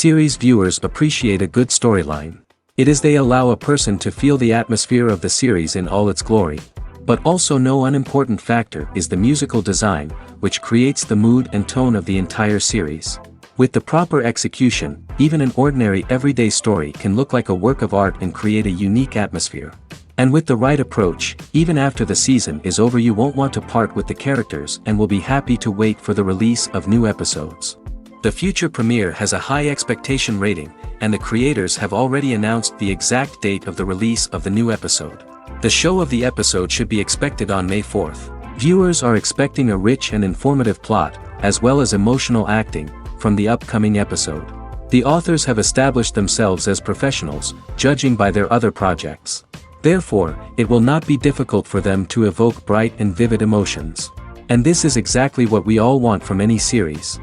Series viewers appreciate a good storyline. It is they allow a person to feel the atmosphere of the series in all its glory. But also no unimportant factor is the musical design, which creates the mood and tone of the entire series. With the proper execution, even an ordinary everyday story can look like a work of art and create a unique atmosphere. And with the right approach, even after the season is over you won't want to part with the characters and will be happy to wait for the release of new episodes. The future premiere has a high expectation rating, and the creators have already announced the exact date of the release of the new episode. The show of the episode should be expected on May 4th. Viewers are expecting a rich and informative plot, as well as emotional acting, from the upcoming episode. The authors have established themselves as professionals, judging by their other projects. Therefore, it will not be difficult for them to evoke bright and vivid emotions. And this is exactly what we all want from any series.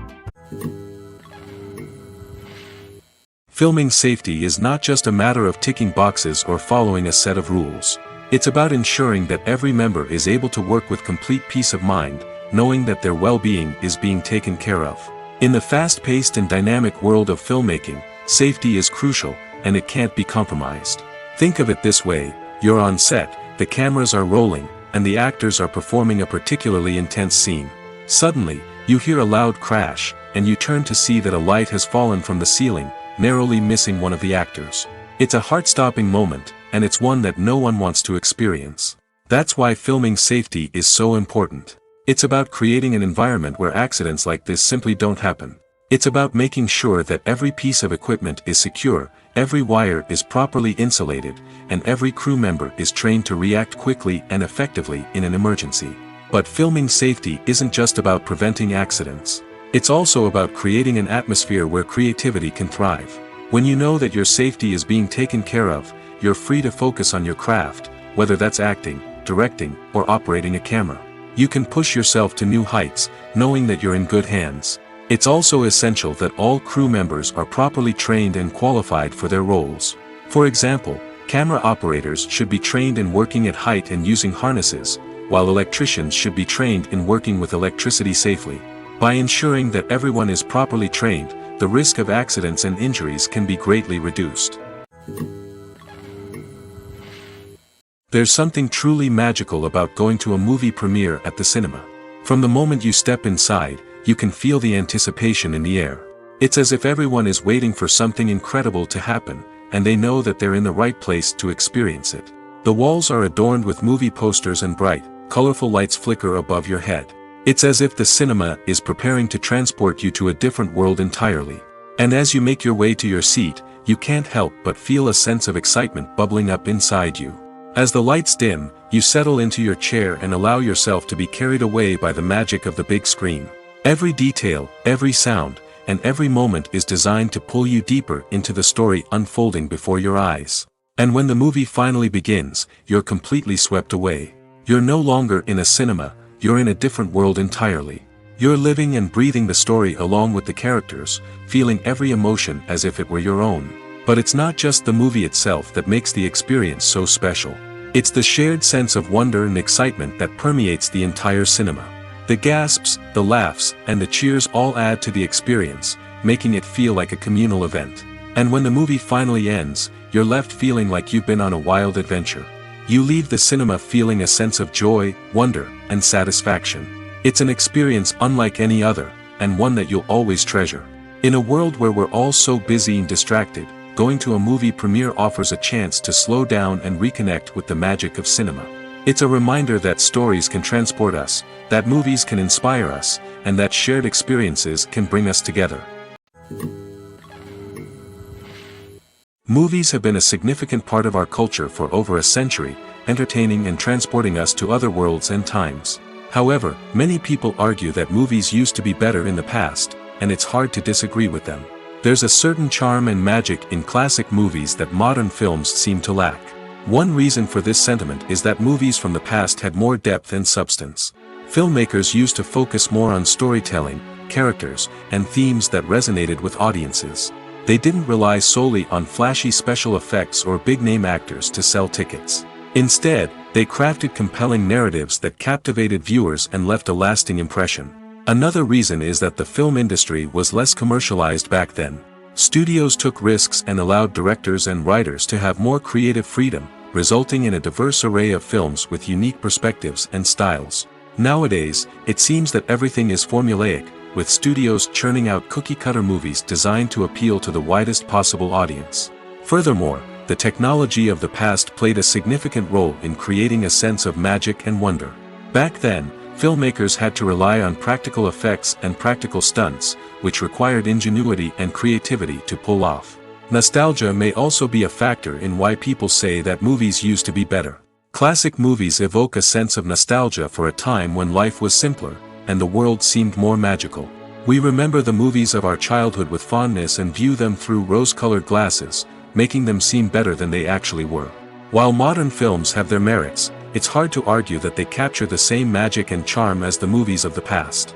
Filming safety is not just a matter of ticking boxes or following a set of rules. It's about ensuring that every member is able to work with complete peace of mind, knowing that their well-being is being taken care of. In the fast-paced and dynamic world of filmmaking, safety is crucial, and it can't be compromised. Think of it this way: you're on set, the cameras are rolling, and the actors are performing a particularly intense scene. Suddenly, you hear a loud crash, and you turn to see that a light has fallen from the ceiling, narrowly missing one of the actors. It's a heart-stopping moment, and it's one that no one wants to experience. That's why filming safety is so important. It's about creating an environment where accidents like this simply don't happen. It's about making sure that every piece of equipment is secure, every wire is properly insulated, and every crew member is trained to react quickly and effectively in an emergency. But filming safety isn't just about preventing accidents. It's also about creating an atmosphere where creativity can thrive. When you know that your safety is being taken care of, you're free to focus on your craft, whether that's acting, directing, or operating a camera. You can push yourself to new heights, knowing that you're in good hands. It's also essential that all crew members are properly trained and qualified for their roles. For example, camera operators should be trained in working at height and using harnesses, while electricians should be trained in working with electricity safely. By ensuring that everyone is properly trained, the risk of accidents and injuries can be greatly reduced. There's something truly magical about going to a movie premiere at the cinema. From the moment you step inside, you can feel the anticipation in the air. It's as if everyone is waiting for something incredible to happen, and they know that they're in the right place to experience it. The walls are adorned with movie posters and bright, colorful lights flicker above your head. It's as if the cinema is preparing to transport you to a different world entirely. And as you make your way to your seat, you can't help but feel a sense of excitement bubbling up inside you. As the lights dim, you settle into your chair and allow yourself to be carried away by the magic of the big screen. Every detail, every sound, and every moment is designed to pull you deeper into the story unfolding before your eyes. And when the movie finally begins, you're completely swept away. You're no longer in a cinema, you're in a different world entirely. You're living and breathing the story along with the characters, feeling every emotion as if it were your own. But it's not just the movie itself that makes the experience so special. It's the shared sense of wonder and excitement that permeates the entire cinema. The gasps, the laughs, and the cheers all add to the experience, making it feel like a communal event. And when the movie finally ends, you're left feeling like you've been on a wild adventure. You leave the cinema feeling a sense of joy, wonder, and satisfaction. It's an experience unlike any other, and one that you'll always treasure. In a world where we're all so busy and distracted, going to a movie premiere offers a chance to slow down and reconnect with the magic of cinema. It's a reminder that stories can transport us, that movies can inspire us, and that shared experiences can bring us together. Movies have been a significant part of our culture for over a century, entertaining and transporting us to other worlds and times. However, many people argue that movies used to be better in the past, and it's hard to disagree with them. There's a certain charm and magic in classic movies that modern films seem to lack. One reason for this sentiment is that movies from the past had more depth and substance. Filmmakers used to focus more on storytelling, characters, and themes that resonated with audiences. They didn't rely solely on flashy special effects or big-name actors to sell tickets. Instead, they crafted compelling narratives that captivated viewers and left a lasting impression. Another reason is that the film industry was less commercialized back then. Studios took risks and allowed directors and writers to have more creative freedom, resulting in a diverse array of films with unique perspectives and styles. Nowadays, it seems that everything is formulaic, with studios churning out cookie-cutter movies designed to appeal to the widest possible audience. Furthermore, the technology of the past played a significant role in creating a sense of magic and wonder. Back then, filmmakers had to rely on practical effects and practical stunts, which required ingenuity and creativity to pull off. Nostalgia may also be a factor in why people say that movies used to be better. Classic movies evoke a sense of nostalgia for a time when life was simpler, and the world seemed more magical. We remember the movies of our childhood with fondness and view them through rose-colored glasses, making them seem better than they actually were. While modern films have their merits, it's hard to argue that they capture the same magic and charm as the movies of the past.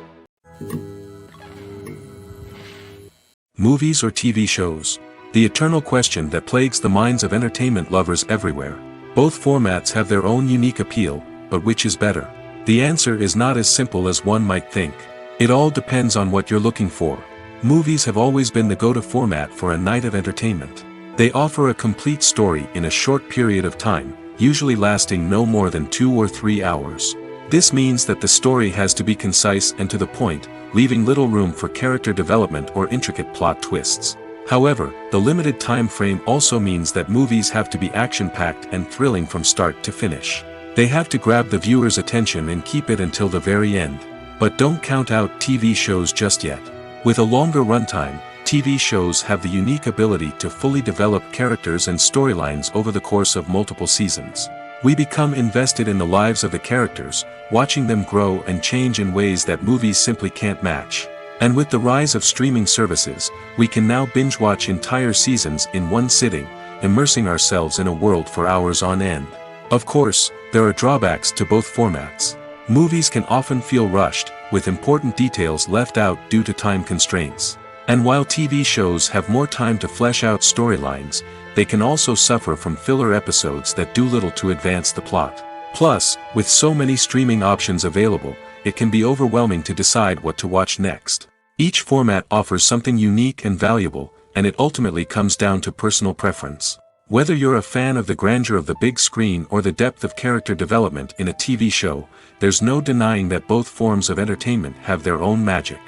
Movies or TV shows? The eternal question that plagues the minds of entertainment lovers everywhere. Both formats have their own unique appeal, but which is better? The answer is not as simple as one might think. It all depends on what you're looking for. Movies have always been the go-to format for a night of entertainment. They offer a complete story in a short period of time, usually lasting no more than 2 or 3 hours. This means that the story has to be concise and to the point, leaving little room for character development or intricate plot twists. However, the limited time frame also means that movies have to be action-packed and thrilling from start to finish. They have to grab the viewer's attention and keep it until the very end. But don't count out TV shows just yet. With a longer runtime, TV shows have the unique ability to fully develop characters and storylines over the course of multiple seasons. We become invested in the lives of the characters, watching them grow and change in ways that movies simply can't match. And with the rise of streaming services, we can now binge-watch entire seasons in one sitting, immersing ourselves in a world for hours on end. Of course, there are drawbacks to both formats. Movies can often feel rushed, with important details left out due to time constraints. And while TV shows have more time to flesh out storylines, they can also suffer from filler episodes that do little to advance the plot. Plus, with so many streaming options available, it can be overwhelming to decide what to watch next. Each format offers something unique and valuable, and it ultimately comes down to personal preference. Whether you're a fan of the grandeur of the big screen or the depth of character development in a TV show, there's no denying that both forms of entertainment have their own magic.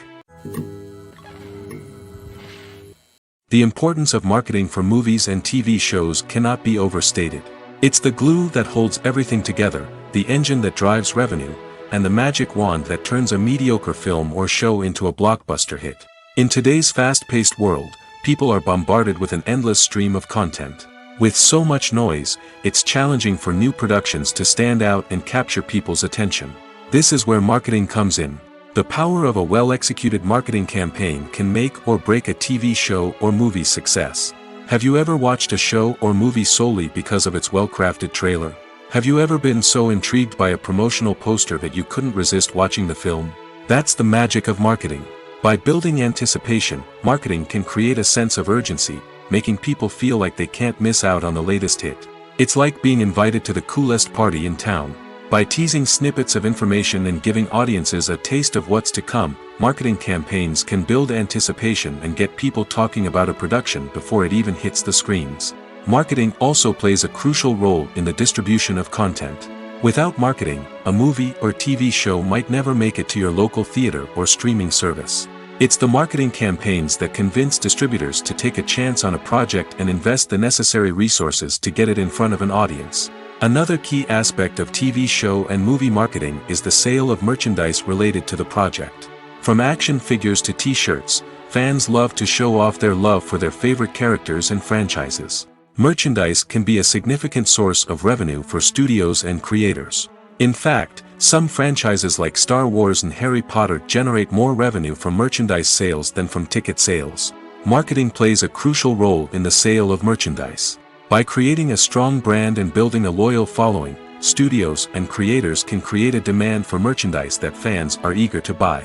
The importance of marketing for movies and TV shows cannot be overstated. It's the glue that holds everything together, the engine that drives revenue, and the magic wand that turns a mediocre film or show into a blockbuster hit. In today's fast-paced world, people are bombarded with an endless stream of content. With so much noise, it's challenging for new productions to stand out and capture people's attention. This is where marketing comes in. The power of a well-executed marketing campaign can make or break a TV show or movie's success. Have you ever watched a show or movie solely because of its well-crafted trailer? Have you ever been so intrigued by a promotional poster that you couldn't resist watching the film? That's the magic of marketing. By building anticipation, marketing can create a sense of urgency, making people feel like they can't miss out on the latest hit. It's like being invited to the coolest party in town. By teasing snippets of information and giving audiences a taste of what's to come, marketing campaigns can build anticipation and get people talking about a production before it even hits the screens. Marketing also plays a crucial role in the distribution of content. Without marketing, a movie or TV show might never make it to your local theater or streaming service. It's the marketing campaigns that convince distributors to take a chance on a project and invest the necessary resources to get it in front of an audience. Another key aspect of TV show and movie marketing is the sale of merchandise related to the project. From action figures to t-shirts, fans love to show off their love for their favorite characters and franchises. Merchandise can be a significant source of revenue for studios and creators. In fact, some franchises like Star Wars and Harry Potter generate more revenue from merchandise sales than from ticket sales. Marketing plays a crucial role in the sale of merchandise. By creating a strong brand and building a loyal following, studios and creators can create a demand for merchandise that fans are eager to buy.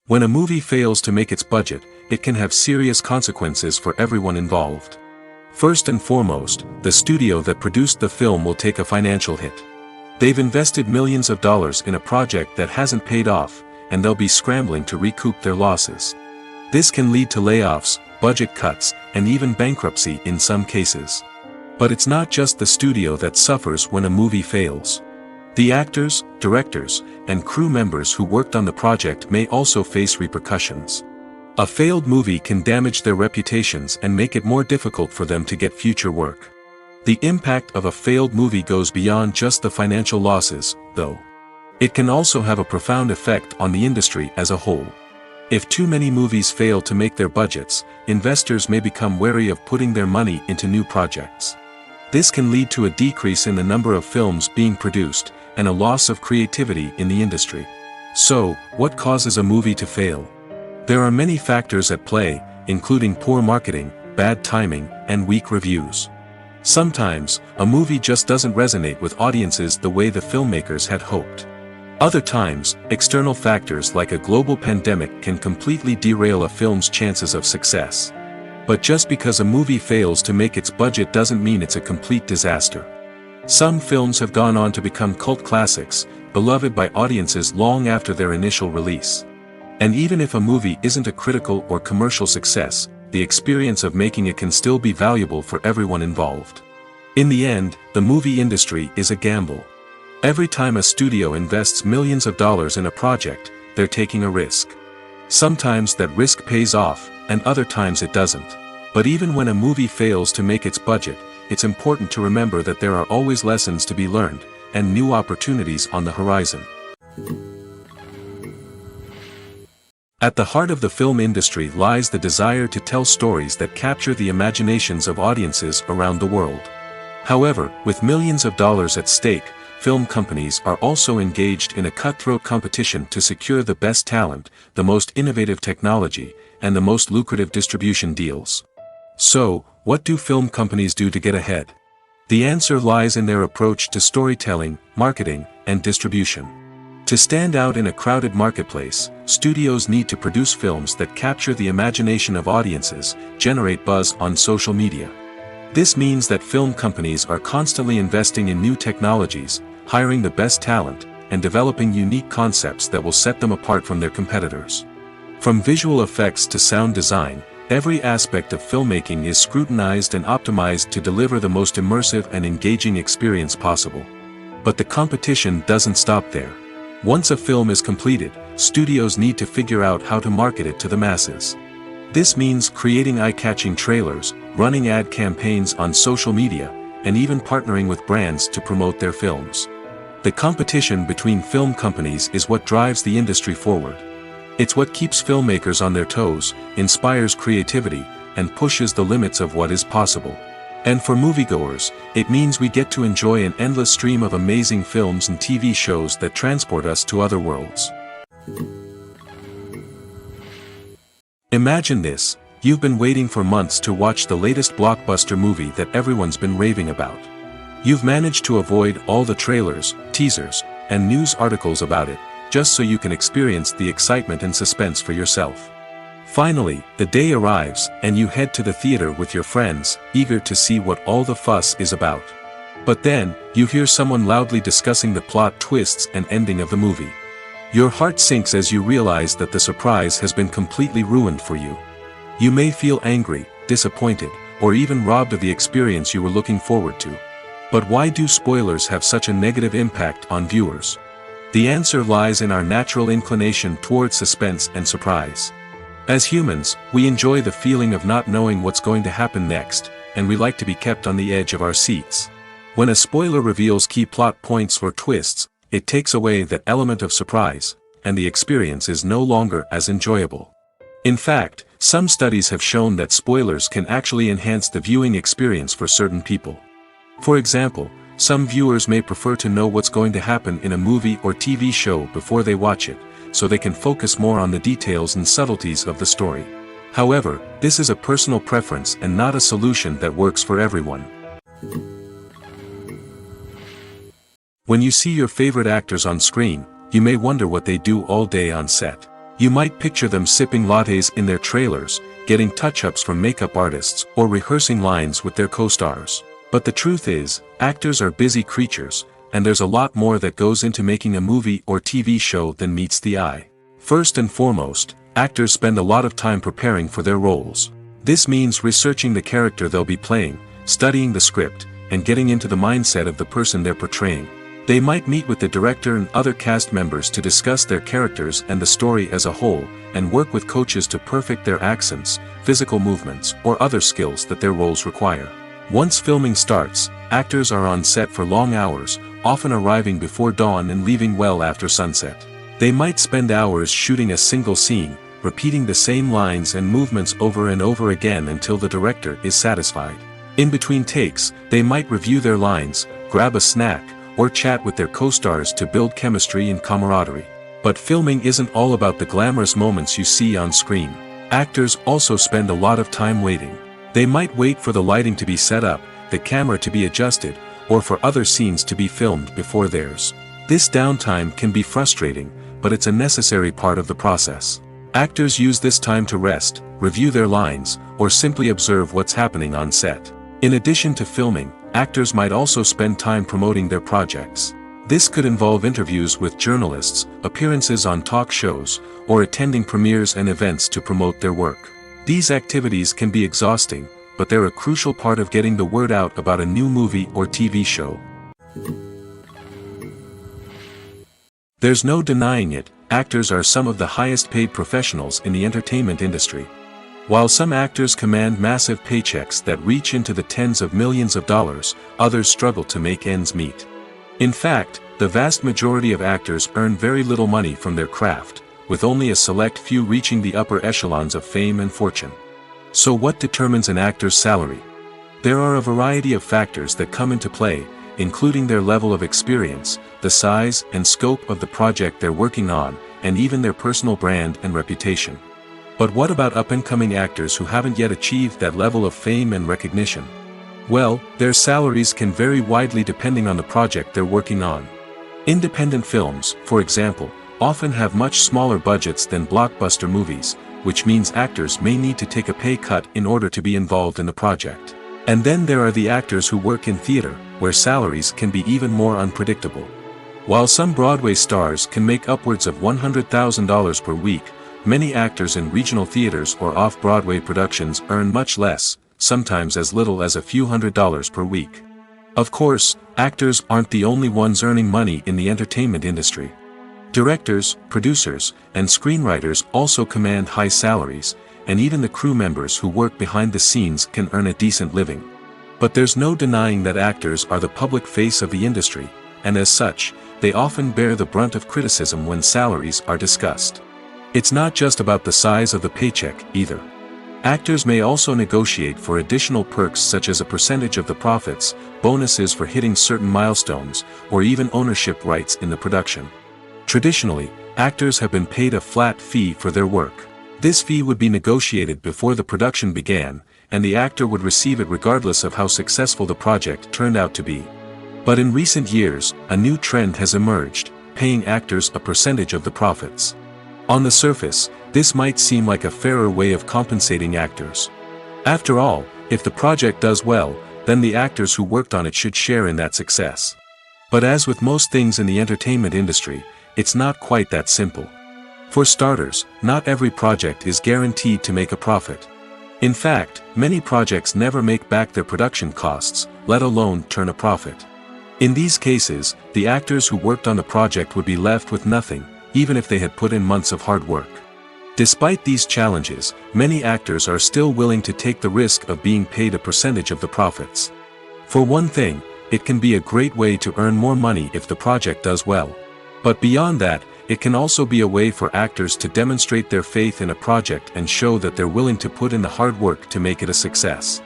When a movie fails to make its budget, it can have serious consequences for everyone involved. First and foremost, the studio that produced the film will take a financial hit. They've invested millions of dollars in a project that hasn't paid off, and they'll be scrambling to recoup their losses. This can lead to layoffs, budget cuts, and even bankruptcy in some cases. But it's not just the studio that suffers when a movie fails. The actors, directors, and crew members who worked on the project may also face repercussions. A failed movie can damage their reputations and make it more difficult for them to get future work. The impact of a failed movie goes beyond just the financial losses, though. It can also have a profound effect on the industry as a whole. If too many movies fail to make their budgets, investors may become wary of putting their money into new projects. This can lead to a decrease in the number of films being produced, and a loss of creativity in the industry. So, what causes a movie to fail? There are many factors at play, including poor marketing, bad timing, and weak reviews. Sometimes, a movie just doesn't resonate with audiences the way the filmmakers had hoped. Other times, external factors like a global pandemic can completely derail a film's chances of success. But just because a movie fails to make its budget doesn't mean it's a complete disaster. Some films have gone on to become cult classics, beloved by audiences long after their initial release. And even if a movie isn't a critical or commercial success, the experience of making it can still be valuable for everyone involved. In the end, the movie industry is a gamble. Every time a studio invests millions of dollars in a project, they're taking a risk. Sometimes that risk pays off, and other times it doesn't. But even when a movie fails to make its budget, it's important to remember that there are always lessons to be learned, and new opportunities on the horizon. At the heart of the film industry lies the desire to tell stories that capture the imaginations of audiences around the world. However, with millions of dollars at stake, film companies are also engaged in a cutthroat competition to secure the best talent, the most innovative technology, and the most lucrative distribution deals. So, what do film companies do to get ahead? The answer lies in their approach to storytelling, marketing, and distribution. To stand out in a crowded marketplace, studios need to produce films that capture the imagination of audiences, generate buzz on social media. This means that film companies are constantly investing in new technologies, hiring the best talent, and developing unique concepts that will set them apart from their competitors. From visual effects to sound design, every aspect of filmmaking is scrutinized and optimized to deliver the most immersive and engaging experience possible. But the competition doesn't stop there. Once a film is completed, studios need to figure out how to market it to the masses. This means creating eye-catching trailers, running ad campaigns on social media, and even partnering with brands to promote their films. The competition between film companies is what drives the industry forward. It's what keeps filmmakers on their toes, inspires creativity, and pushes the limits of what is possible. And for moviegoers, it means we get to enjoy an endless stream of amazing films and TV shows that transport us to other worlds. Imagine this: you've been waiting for months to watch the latest blockbuster movie that everyone's been raving about. You've managed to avoid all the trailers, teasers, and news articles about it, just so you can experience the excitement and suspense for yourself. Finally, the day arrives, and you head to the theater with your friends, eager to see what all the fuss is about. But then, you hear someone loudly discussing the plot twists and ending of the movie. Your heart sinks as you realize that the surprise has been completely ruined for you. You may feel angry, disappointed, or even robbed of the experience you were looking forward to. But why do spoilers have such a negative impact on viewers? The answer lies in our natural inclination toward suspense and surprise. As humans, we enjoy the feeling of not knowing what's going to happen next, and we like to be kept on the edge of our seats. When a spoiler reveals key plot points or twists, it takes away that element of surprise, and the experience is no longer as enjoyable. In fact, some studies have shown that spoilers can actually enhance the viewing experience for certain people. For example, some viewers may prefer to know what's going to happen in a movie or TV show before they watch it, so they can focus more on the details and subtleties of the story. However, this is a personal preference and not a solution that works for everyone. When you see your favorite actors on screen, you may wonder what they do all day on set. You might picture them sipping lattes in their trailers, getting touch-ups from makeup artists, or rehearsing lines with their co-stars. But the truth is, actors are busy creatures, and there's a lot more that goes into making a movie or TV show than meets the eye. First and foremost, actors spend a lot of time preparing for their roles. This means researching the character they'll be playing, studying the script, and getting into the mindset of the person they're portraying. They might meet with the director and other cast members to discuss their characters and the story as a whole, and work with coaches to perfect their accents, physical movements, or other skills that their roles require. Once filming starts, actors are on set for long hours, often arriving before dawn and leaving well after sunset. They might spend hours shooting a single scene, repeating the same lines and movements over and over again until the director is satisfied. In between takes, they might review their lines, grab a snack, or chat with their co-stars to build chemistry and camaraderie. But filming isn't all about the glamorous moments you see on screen. Actors also spend a lot of time waiting. They might wait for the lighting to be set up, the camera to be adjusted, or for other scenes to be filmed before theirs. This downtime can be frustrating, but it's a necessary part of the process. Actors use this time to rest, review their lines, or simply observe what's happening on set. In addition to filming, actors might also spend time promoting their projects. This could involve interviews with journalists, appearances on talk shows, or attending premieres and events to promote their work. These activities can be exhausting, but they're a crucial part of getting the word out about a new movie or TV show. There's no denying it, actors are some of the highest paid professionals in the entertainment industry. While some actors command massive paychecks that reach into the tens of millions of dollars, others struggle to make ends meet. In fact, the vast majority of actors earn very little money from their craft, with only a select few reaching the upper echelons of fame and fortune. So what determines an actor's salary? There are a variety of factors that come into play, including their level of experience, the size and scope of the project they're working on, and even their personal brand and reputation. But what about up-and-coming actors who haven't yet achieved that level of fame and recognition? Well, their salaries can vary widely depending on the project they're working on. Independent films, for example, often have much smaller budgets than blockbuster movies, which means actors may need to take a pay cut in order to be involved in the project. And then there are the actors who work in theater, where salaries can be even more unpredictable. While some Broadway stars can make upwards of $100,000 per week, many actors in regional theaters or off-Broadway productions earn much less, sometimes as little as a few $100s per week. Of course, actors aren't the only ones earning money in the entertainment industry. Directors, producers, and screenwriters also command high salaries, and even the crew members who work behind the scenes can earn a decent living. But there's no denying that actors are the public face of the industry, and as such, they often bear the brunt of criticism when salaries are discussed. It's not just about the size of the paycheck, either. Actors may also negotiate for additional perks such as a percentage of the profits, bonuses for hitting certain milestones, or even ownership rights in the production. Traditionally, actors have been paid a flat fee for their work. This fee would be negotiated before the production began, and the actor would receive it regardless of how successful the project turned out to be. But in recent years, a new trend has emerged, paying actors a percentage of the profits. On the surface, this might seem like a fairer way of compensating actors. After all, if the project does well, then the actors who worked on it should share in that success. But as with most things in the entertainment industry, it's not quite that simple. For starters, not every project is guaranteed to make a profit. In fact, many projects never make back their production costs, let alone turn a profit. In these cases, the actors who worked on the project would be left with nothing, even if they had put in months of hard work. Despite these challenges, many actors are still willing to take the risk of being paid a percentage of the profits. For one thing, it can be a great way to earn more money if the project does well. But beyond that, it can also be a way for actors to demonstrate their faith in a project and show that they're willing to put in the hard work to make it a success.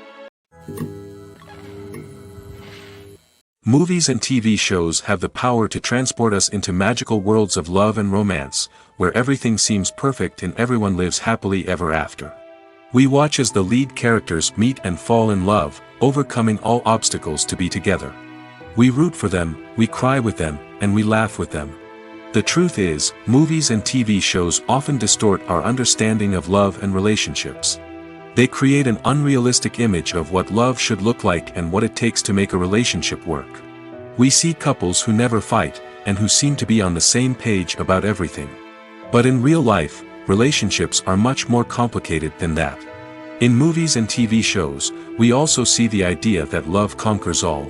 Movies and TV shows have the power to transport us into magical worlds of love and romance, where everything seems perfect and everyone lives happily ever after. We watch as the lead characters meet and fall in love, overcoming all obstacles to be together. We root for them, we cry with them, and we laugh with them. The truth is, movies and TV shows often distort our understanding of love and relationships. They create an unrealistic image of what love should look like and what it takes to make a relationship work. We see couples who never fight, and who seem to be on the same page about everything. But in real life, relationships are much more complicated than that. In movies and TV shows, we also see the idea that love conquers all.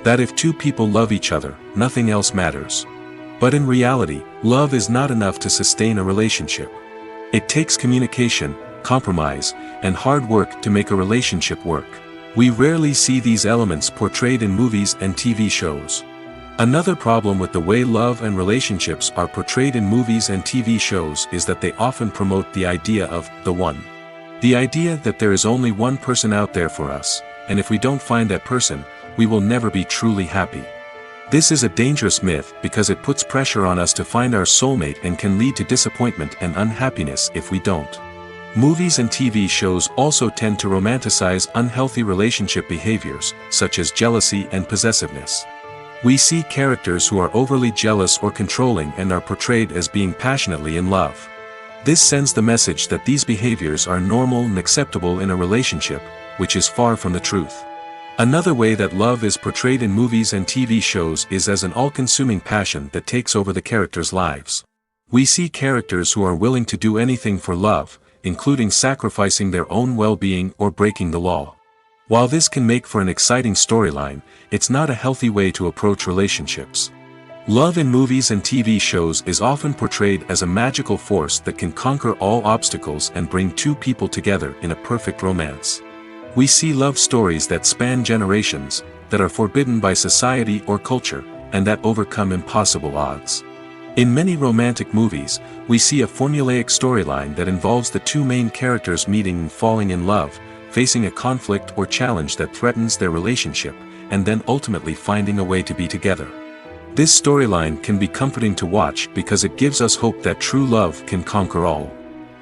That if two people love each other, nothing else matters. But in reality, love is not enough to sustain a relationship. It takes communication, compromise, and hard work to make a relationship work. We rarely see these elements portrayed in movies and TV shows. Another problem with the way love and relationships are portrayed in movies and TV shows is that they often promote the idea of the one. The idea that there is only one person out there for us, and if we don't find that person, we will never be truly happy. This is a dangerous myth because it puts pressure on us to find our soulmate and can lead to disappointment and unhappiness if we don't. Movies and TV shows also tend to romanticize unhealthy relationship behaviors, such as jealousy and possessiveness. We see characters who are overly jealous or controlling and are portrayed as being passionately in love. This sends the message that these behaviors are normal and acceptable in a relationship, which is far from the truth. Another way that love is portrayed in movies and TV shows is as an all-consuming passion that takes over the characters' lives. We see characters who are willing to do anything for love, including sacrificing their own well-being or breaking the law. While this can make for an exciting storyline, it's not a healthy way to approach relationships. Love in movies and TV shows is often portrayed as a magical force that can conquer all obstacles and bring two people together in a perfect romance. We see love stories that span generations, that are forbidden by society or culture, and that overcome impossible odds. In many romantic movies, we see a formulaic storyline that involves the two main characters meeting and falling in love, facing a conflict or challenge that threatens their relationship, and then ultimately finding a way to be together. This storyline can be comforting to watch because it gives us hope that true love can conquer all.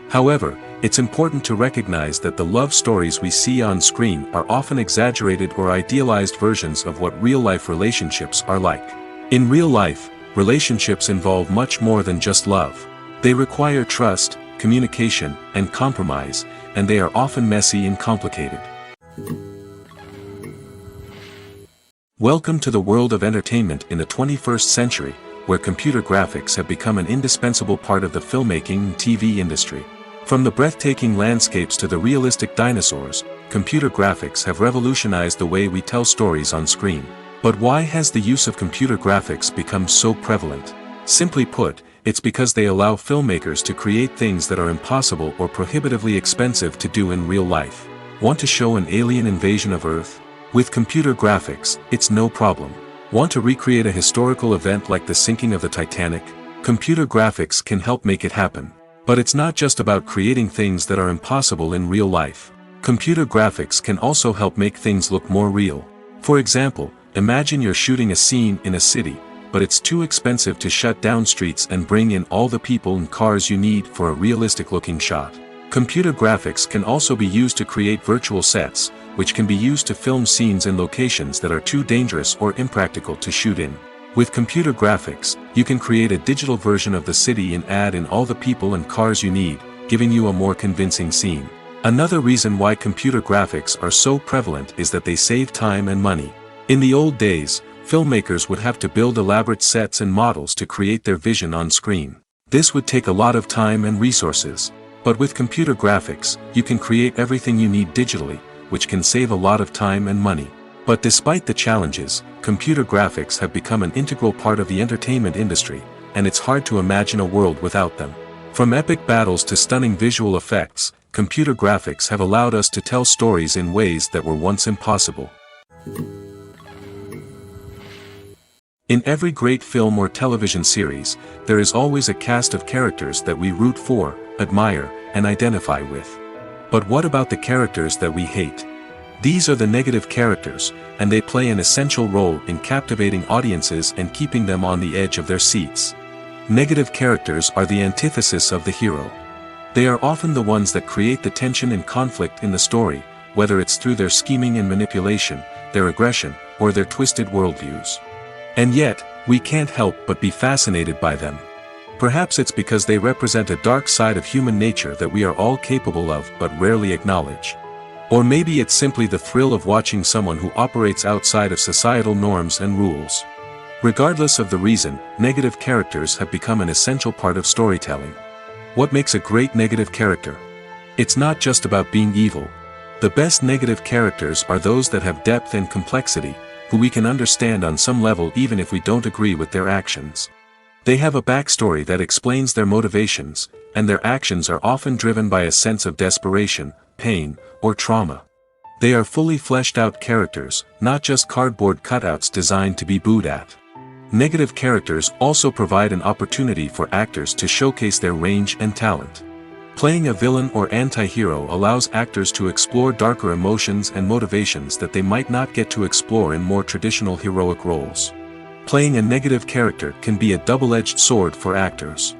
However, it's important to recognize that the love stories we see on screen are often exaggerated or idealized versions of what real-life relationships are like. In real life, relationships involve much more than just love. They require trust, communication, and compromise, and they are often messy and complicated. Welcome to the world of entertainment in the 21st century, where computer graphics have become an indispensable part of the filmmaking and TV industry. From the breathtaking landscapes to the realistic dinosaurs, computer graphics have revolutionized the way we tell stories on screen. But why has the use of computer graphics become so prevalent? Simply put, it's because they allow filmmakers to create things that are impossible or prohibitively expensive to do in real life. Want to show an alien invasion of Earth? With computer graphics, it's no problem. Want to recreate a historical event like the sinking of the Titanic? Computer graphics can help make it happen. But it's not just about creating things that are impossible in real life. Computer graphics can also help make things look more real. For example, imagine you're shooting a scene in a city, but it's too expensive to shut down streets and bring in all the people and cars you need for a realistic-looking shot. Computer graphics can also be used to create virtual sets, which can be used to film scenes in locations that are too dangerous or impractical to shoot in. With computer graphics, you can create a digital version of the city and add in all the people and cars you need, giving you a more convincing scene. Another reason why computer graphics are so prevalent is that they save time and money. In the old days, filmmakers would have to build elaborate sets and models to create their vision on screen. This would take a lot of time and resources. But with computer graphics, you can create everything you need digitally, which can save a lot of time and money. But despite the challenges, computer graphics have become an integral part of the entertainment industry, and it's hard to imagine a world without them. From epic battles to stunning visual effects, computer graphics have allowed us to tell stories in ways that were once impossible. In every great film or television series, there is always a cast of characters that we root for, admire, and identify with. But what about the characters that we hate? These are the negative characters, and they play an essential role in captivating audiences and keeping them on the edge of their seats. Negative characters are the antithesis of the hero. They are often the ones that create the tension and conflict in the story, whether it's through their scheming and manipulation, their aggression, or their twisted worldviews. And yet, we can't help but be fascinated by them. Perhaps it's because they represent a dark side of human nature that we are all capable of but rarely acknowledge. Or maybe it's simply the thrill of watching someone who operates outside of societal norms and rules. Regardless of the reason, negative characters have become an essential part of storytelling. What makes a great negative character? It's not just about being evil. The best negative characters are those that have depth and complexity, who we can understand on some level even if we don't agree with their actions. They have a backstory that explains their motivations, and their actions are often driven by a sense of desperation, pain, or trauma. They are fully fleshed out characters, not just cardboard cutouts designed to be booed at. Negative characters also provide an opportunity for actors to showcase their range and talent. Playing a villain or anti-hero allows actors to explore darker emotions and motivations that they might not get to explore in more traditional heroic roles. Playing a negative character can be a double-edged sword for actors.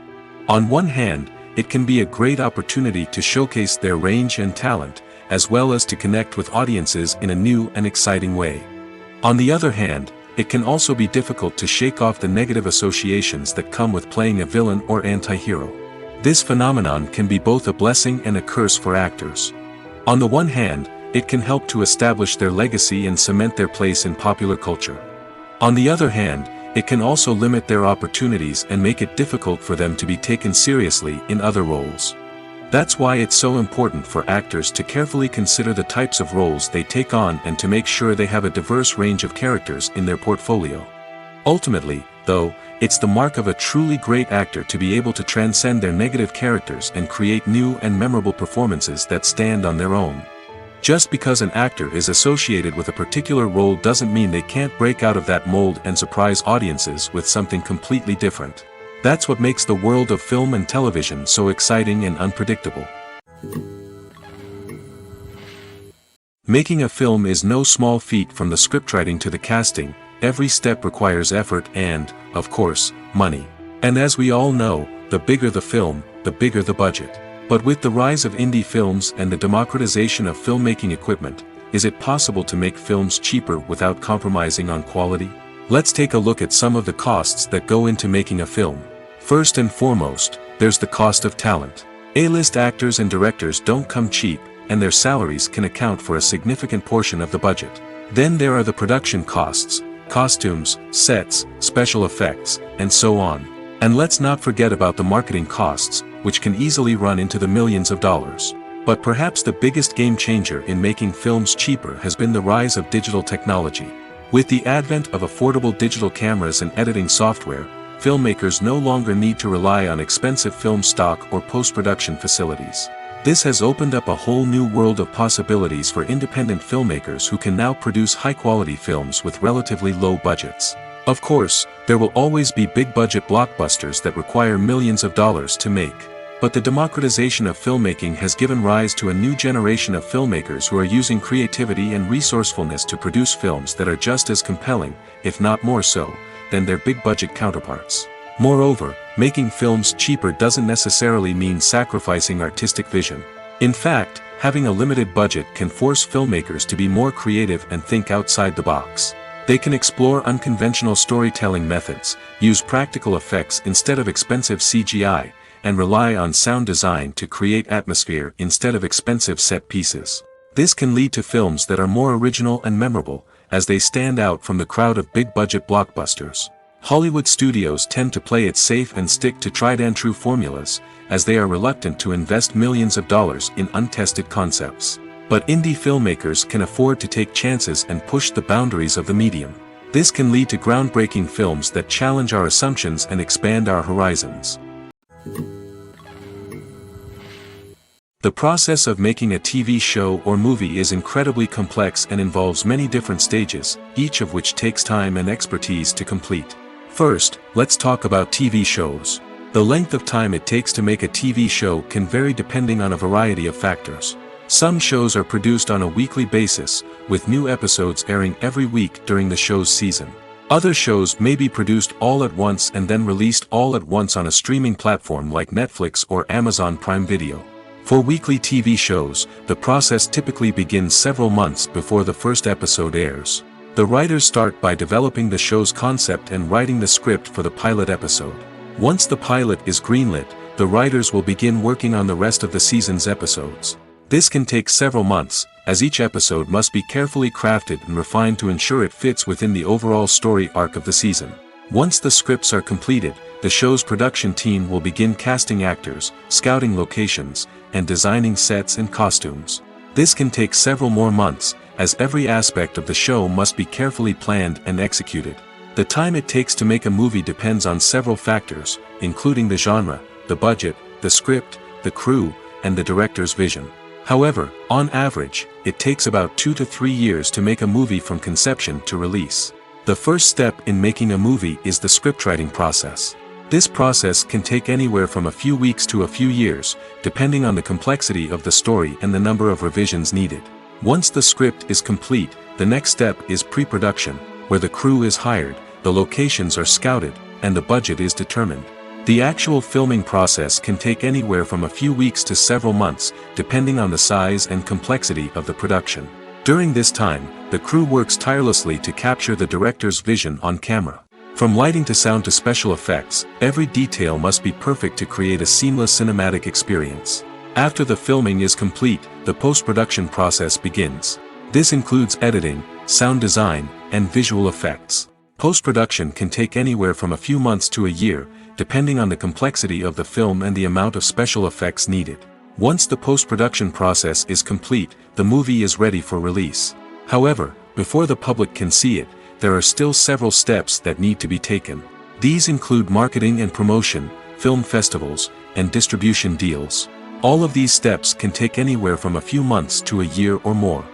On one hand, it can be a great opportunity to showcase their range and talent, as well as to connect with audiences in a new and exciting way. On the other hand, it can also be difficult to shake off the negative associations that come with playing a villain or anti-hero. This phenomenon can be both a blessing and a curse for actors. On the one hand, it can help to establish their legacy and cement their place in popular culture. On the other hand, it can also limit their opportunities and make it difficult for them to be taken seriously in other roles. That's why it's so important for actors to carefully consider the types of roles they take on and to make sure they have a diverse range of characters in their portfolio. Ultimately, though, it's the mark of a truly great actor to be able to transcend their negative characters and create new and memorable performances that stand on their own. Just because an actor is associated with a particular role doesn't mean they can't break out of that mold and surprise audiences with something completely different. That's what makes the world of film and television so exciting and unpredictable. Making a film is no small feat. From the scriptwriting to the casting. Every step requires effort and, of course, money. And as we all know, the bigger the film, the bigger the budget. But with the rise of indie films and the democratization of filmmaking equipment, is it possible to make films cheaper without compromising on quality? Let's take a look at some of the costs that go into making a film. First and foremost, there's the cost of talent. A-list actors and directors don't come cheap, and their salaries can account for a significant portion of the budget. Then there are the production costs. Costumes, sets, special effects, and so on. And let's not forget about the marketing costs, which can easily run into the millions of dollars. But perhaps the biggest game changer in making films cheaper has been the rise of digital technology. With the advent of affordable digital cameras and editing software, filmmakers no longer need to rely on expensive film stock or post-production facilities. This has opened up a whole new world of possibilities for independent filmmakers who can now produce high-quality films with relatively low budgets. Of course, there will always be big-budget blockbusters that require millions of dollars to make. But the democratization of filmmaking has given rise to a new generation of filmmakers who are using creativity and resourcefulness to produce films that are just as compelling, if not more so, than their big-budget counterparts. Moreover, making films cheaper doesn't necessarily mean sacrificing artistic vision. In fact, having a limited budget can force filmmakers to be more creative and think outside the box. They can explore unconventional storytelling methods, use practical effects instead of expensive CGI, and rely on sound design to create atmosphere instead of expensive set pieces. This can lead to films that are more original and memorable, as they stand out from the crowd of big-budget blockbusters. Hollywood studios tend to play it safe and stick to tried-and-true formulas, as they are reluctant to invest millions of dollars in untested concepts. But indie filmmakers can afford to take chances and push the boundaries of the medium. This can lead to groundbreaking films that challenge our assumptions and expand our horizons. The process of making a TV show or movie is incredibly complex and involves many different stages, each of which takes time and expertise to complete. First, let's talk about TV shows. The length of time it takes to make a TV show can vary depending on a variety of factors. Some shows are produced on a weekly basis, with new episodes airing every week during the show's season. Other shows may be produced all at once and then released all at once on a streaming platform like Netflix or Amazon Prime Video. For weekly TV shows, the process typically begins several months before the first episode airs. The writers start by developing the show's concept and writing the script for the pilot episode. Once the pilot is greenlit, the writers will begin working on the rest of the season's episodes. This can take several months, as each episode must be carefully crafted and refined to ensure it fits within the overall story arc of the season. Once the scripts are completed, the show's production team will begin casting actors, scouting locations, and designing sets and costumes. This can take several more months, as every aspect of the show must be carefully planned and executed. The time it takes to make a movie depends on several factors, including the genre, the budget, the script, the crew, and the director's vision. However, on average, it takes about 2 to 3 years to make a movie from conception to release. The first step in making a movie is the scriptwriting process. This process can take anywhere from a few weeks to a few years, depending on the complexity of the story and the number of revisions needed. Once the script is complete, the next step is pre-production, where the crew is hired, the locations are scouted, and the budget is determined. The actual filming process can take anywhere from a few weeks to several months, depending on the size and complexity of the production. During this time, the crew works tirelessly to capture the director's vision on camera. From lighting to sound to special effects, every detail must be perfect to create a seamless cinematic experience. After the filming is complete, the post-production process begins. This includes editing, sound design, and visual effects. Post-production can take anywhere from a few months to a year, depending on the complexity of the film and the amount of special effects needed. Once the post-production process is complete, the movie is ready for release. However, before the public can see it, there are still several steps that need to be taken. These include marketing and promotion, film festivals, and distribution deals. All of these steps can take anywhere from a few months to a year or more.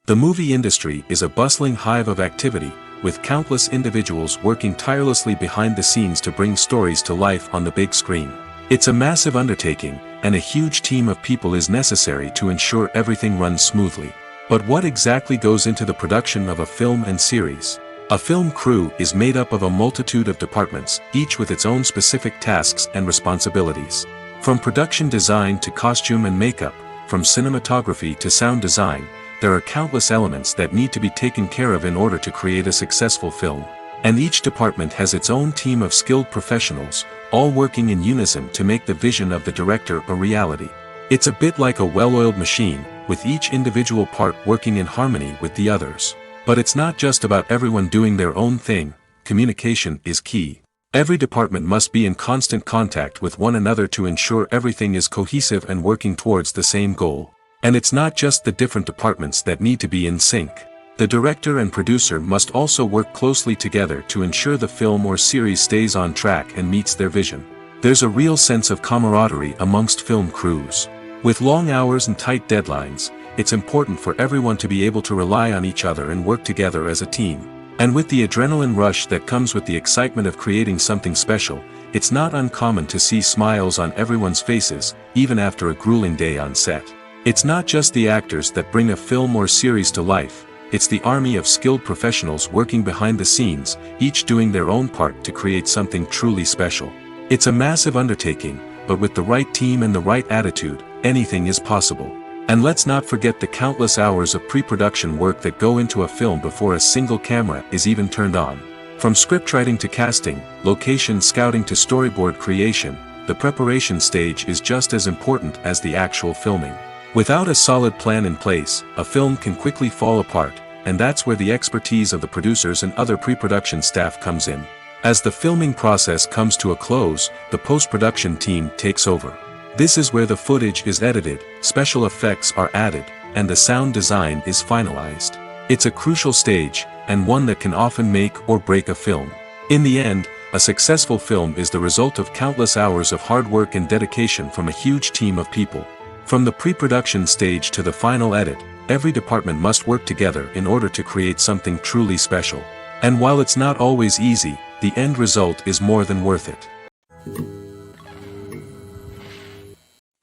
The movie industry is a bustling hive of activity, with countless individuals working tirelessly behind the scenes to bring stories to life on the big screen. It's a massive undertaking, and a huge team of people is necessary to ensure everything runs smoothly. But what exactly goes into the production of a film and series? A film crew is made up of a multitude of departments, each with its own specific tasks and responsibilities. From production design to costume and makeup, from cinematography to sound design, there are countless elements that need to be taken care of in order to create a successful film. And each department has its own team of skilled professionals, all working in unison to make the vision of the director a reality. It's a bit like a well-oiled machine, with each individual part working in harmony with the others. But it's not just about everyone doing their own thing, communication is key. Every department must be in constant contact with one another to ensure everything is cohesive and working towards the same goal. And it's not just the different departments that need to be in sync. The director and producer must also work closely together to ensure the film or series stays on track and meets their vision. There's a real sense of camaraderie amongst film crews. With long hours and tight deadlines, it's important for everyone to be able to rely on each other and work together as a team. And with the adrenaline rush that comes with the excitement of creating something special, it's not uncommon to see smiles on everyone's faces, even after a grueling day on set. It's not just the actors that bring a film or series to life, it's the army of skilled professionals working behind the scenes, each doing their own part to create something truly special. It's a massive undertaking, but with the right team and the right attitude, anything is possible. And let's not forget the countless hours of pre-production work that go into a film before a single camera is even turned on. From scriptwriting to casting, location scouting to storyboard creation, the preparation stage is just as important as the actual filming. Without a solid plan in place, a film can quickly fall apart, and that's where the expertise of the producers and other pre-production staff comes in. As the filming process comes to a close, the post-production team takes over. This is where the footage is edited, special effects are added, and the sound design is finalized. It's a crucial stage, and one that can often make or break a film. In the end, a successful film is the result of countless hours of hard work and dedication from a huge team of people. From the pre-production stage to the final edit, every department must work together in order to create something truly special. And while it's not always easy, the end result is more than worth it.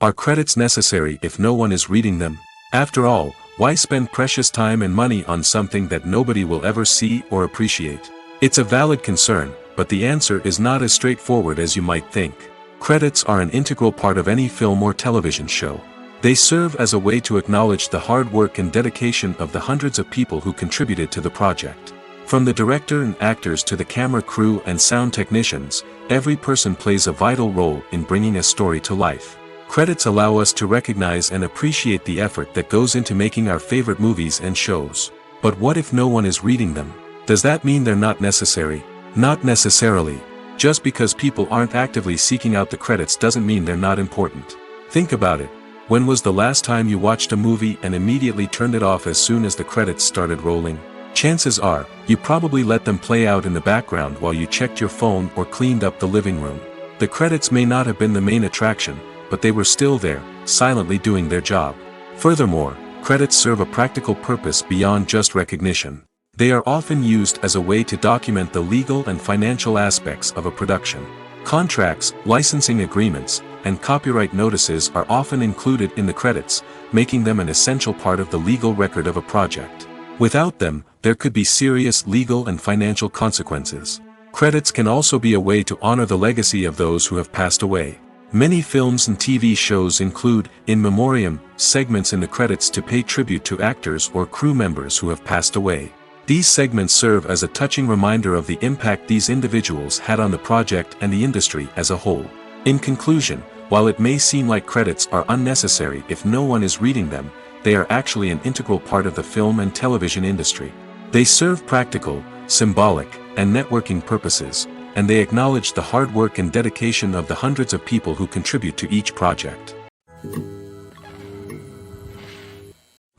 Are credits necessary if no one is reading them? After all, why spend precious time and money on something that nobody will ever see or appreciate? It's a valid concern, but the answer is not as straightforward as you might think. Credits are an integral part of any film or television show. They serve as a way to acknowledge the hard work and dedication of the hundreds of people who contributed to the project. From the director and actors to the camera crew and sound technicians, every person plays a vital role in bringing a story to life. Credits allow us to recognize and appreciate the effort that goes into making our favorite movies and shows. But what if no one is reading them? Does that mean they're not necessary? Not necessarily. Just because people aren't actively seeking out the credits doesn't mean they're not important. Think about it. When was the last time you watched a movie and immediately turned it off as soon as the credits started rolling? Chances are, you probably let them play out in the background while you checked your phone or cleaned up the living room. The credits may not have been the main attraction, but they were still there, silently doing their job. Furthermore, credits serve a practical purpose beyond just recognition. They are often used as a way to document the legal and financial aspects of a production. Contracts, licensing agreements, and copyright notices are often included in the credits, making them an essential part of the legal record of a project. Without them, there could be serious legal and financial consequences. Credits can also be a way to honor the legacy of those who have passed away. Many films and TV shows include, in memoriam, segments in the credits to pay tribute to actors or crew members who have passed away. These segments serve as a touching reminder of the impact these individuals had on the project and the industry as a whole. In conclusion, while it may seem like credits are unnecessary if no one is reading them, they are actually an integral part of the film and television industry. They serve practical, symbolic, and networking purposes, and they acknowledge the hard work and dedication of the hundreds of people who contribute to each project.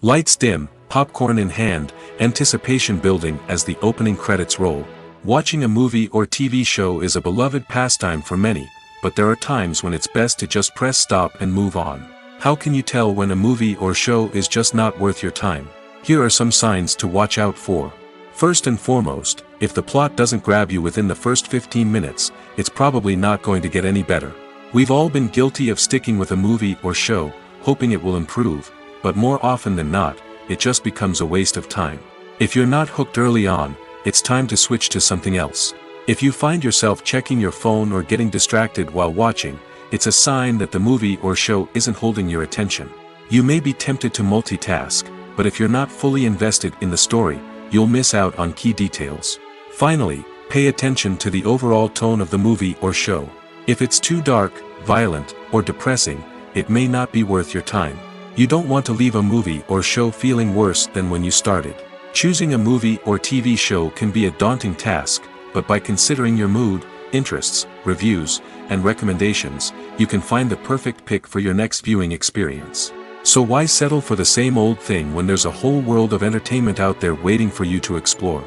Lights dim, popcorn in hand, anticipation building as the opening credits roll. Watching a movie or TV show is a beloved pastime for many, but there are times when it's best to just press stop and move on. How can you tell when a movie or show is just not worth your time? Here are some signs to watch out for. First and foremost, if the plot doesn't grab you within the first 15 minutes, it's probably not going to get any better. We've all been guilty of sticking with a movie or show, hoping it will improve, but more often than not, it just becomes a waste of time. If you're not hooked early on, it's time to switch to something else. If you find yourself checking your phone or getting distracted while watching, it's a sign that the movie or show isn't holding your attention. You may be tempted to multitask, but if you're not fully invested in the story, you'll miss out on key details. Finally, pay attention to the overall tone of the movie or show. If it's too dark, violent, or depressing, it may not be worth your time. You don't want to leave a movie or show feeling worse than when you started. Choosing a movie or TV show can be a daunting task, but by considering your mood, interests, reviews, and recommendations, you can find the perfect pick for your next viewing experience. So why settle for the same old thing when there's a whole world of entertainment out there waiting for you to explore?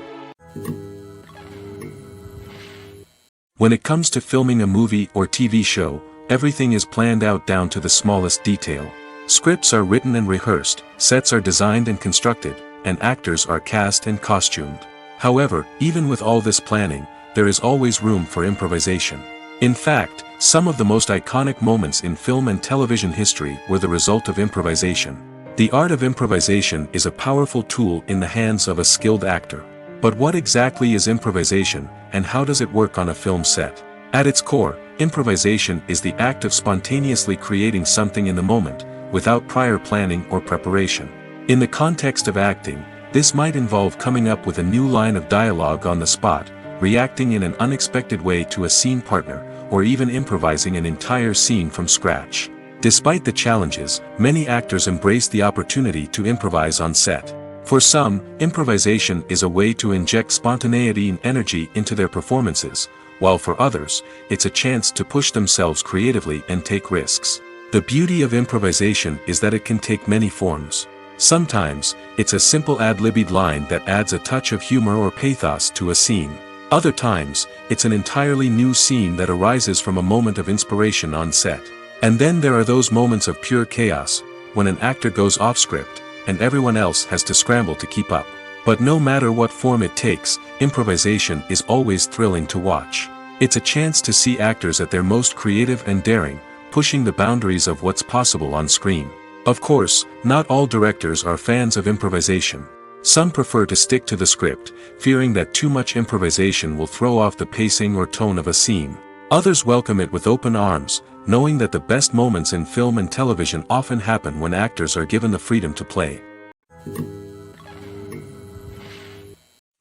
When it comes to filming a movie or TV show, everything is planned out down to the smallest detail. Scripts are written and rehearsed, sets are designed and constructed, and actors are cast and costumed. However, even with all this planning, there is always room for improvisation. In fact, some of the most iconic moments in film and television history were the result of improvisation. The art of improvisation is a powerful tool in the hands of a skilled actor. But what exactly is improvisation, and how does it work on a film set? At its core, improvisation is the act of spontaneously creating something in the moment, without prior planning or preparation. In the context of acting, this might involve coming up with a new line of dialogue on the spot, reacting in an unexpected way to a scene partner, or even improvising an entire scene from scratch. Despite the challenges, many actors embrace the opportunity to improvise on set. For some, improvisation is a way to inject spontaneity and energy into their performances, while for others, it's a chance to push themselves creatively and take risks. The beauty of improvisation is that it can take many forms. Sometimes, it's a simple ad-libbed line that adds a touch of humor or pathos to a scene. Other times, it's an entirely new scene that arises from a moment of inspiration on set. And then there are those moments of pure chaos, when an actor goes off script, and everyone else has to scramble to keep up. But no matter what form it takes, improvisation is always thrilling to watch. It's a chance to see actors at their most creative and daring, pushing the boundaries of what's possible on screen. Of course, not all directors are fans of improvisation. Some prefer to stick to the script, fearing that too much improvisation will throw off the pacing or tone of a scene. Others welcome it with open arms, knowing that the best moments in film and television often happen when actors are given the freedom to play.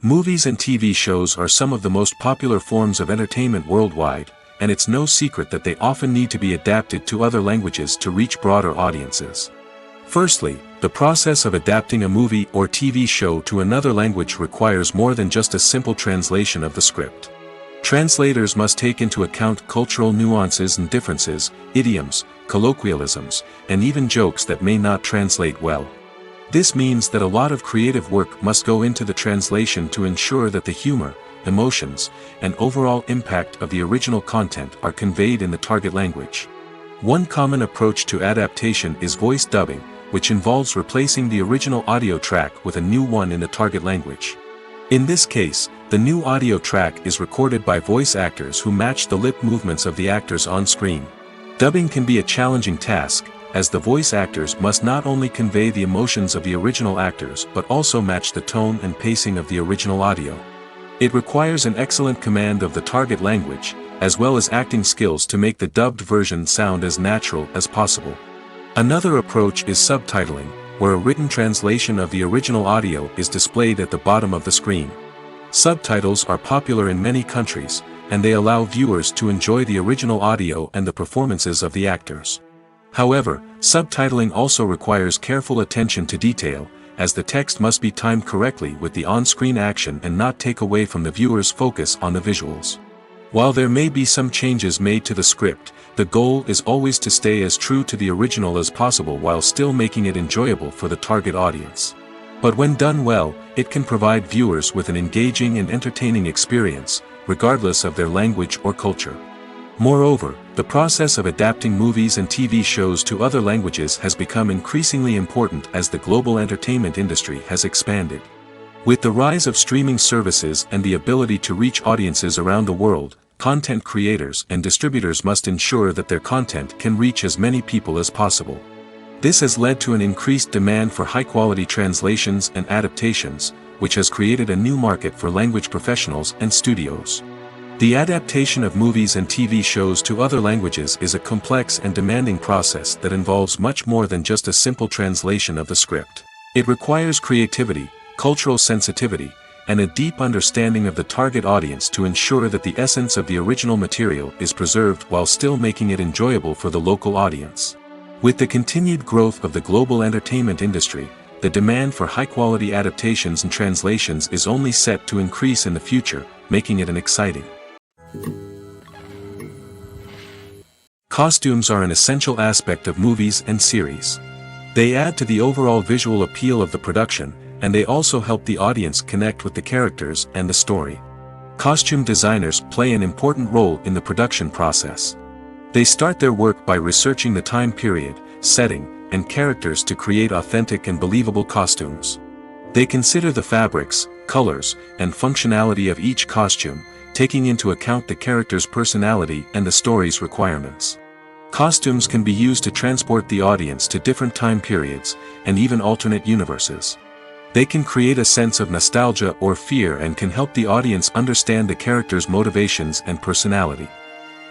Movies and TV shows are some of the most popular forms of entertainment worldwide, and it's no secret that they often need to be adapted to other languages to reach broader audiences. Firstly, The process of adapting a movie or TV show to another language requires more than just a simple translation of the script. Translators must take into account cultural nuances and differences, idioms, colloquialisms, and even jokes that may not translate well. This means that a lot of creative work must go into the translation to ensure that the humor, emotions, and overall impact of the original content are conveyed in the target language. One common approach to adaptation is voice dubbing, which involves replacing the original audio track with a new one in the target language. In this case, the new audio track is recorded by voice actors who match the lip movements of the actors on screen. Dubbing can be a challenging task, as the voice actors must not only convey the emotions of the original actors but also match the tone and pacing of the original audio. It requires an excellent command of the target language, as well as acting skills to make the dubbed version sound as natural as possible. Another approach is subtitling, where a written translation of the original audio is displayed at the bottom of the screen. Subtitles are popular in many countries, and they allow viewers to enjoy the original audio and the performances of the actors. However, subtitling also requires careful attention to detail, as the text must be timed correctly with the on-screen action and not take away from the viewer's focus on the visuals. While there may be some changes made to the script, the goal is always to stay as true to the original as possible while still making it enjoyable for the target audience. But when done well, it can provide viewers with an engaging and entertaining experience, regardless of their language or culture. Moreover, the process of adapting movies and TV shows to other languages has become increasingly important as the global entertainment industry has expanded. With the rise of streaming services and the ability to reach audiences around the world, content creators and distributors must ensure that their content can reach as many people as possible. This has led to an increased demand for high-quality translations and adaptations, which has created a new market for language professionals and studios. The adaptation of movies and TV shows to other languages is a complex and demanding process that involves much more than just a simple translation of the script. It requires creativity, cultural sensitivity, and a deep understanding of the target audience to ensure that the essence of the original material is preserved while still making it enjoyable for the local audience. With the continued growth of the global entertainment industry, the demand for high-quality adaptations and translations is only set to increase in the future, making it an exciting. Costumes are an essential aspect of movies and series. They add to the overall visual appeal of the production, and they also help the audience connect with the characters and the story. Costume designers play an important role in the production process. They start their work by researching the time period, setting, and characters to create authentic and believable costumes. They consider the fabrics, colors, and functionality of each costume, taking into account the character's personality and the story's requirements. Costumes can be used to transport the audience to different time periods, and even alternate universes. They can create a sense of nostalgia or fear and can help the audience understand the character's motivations and personality.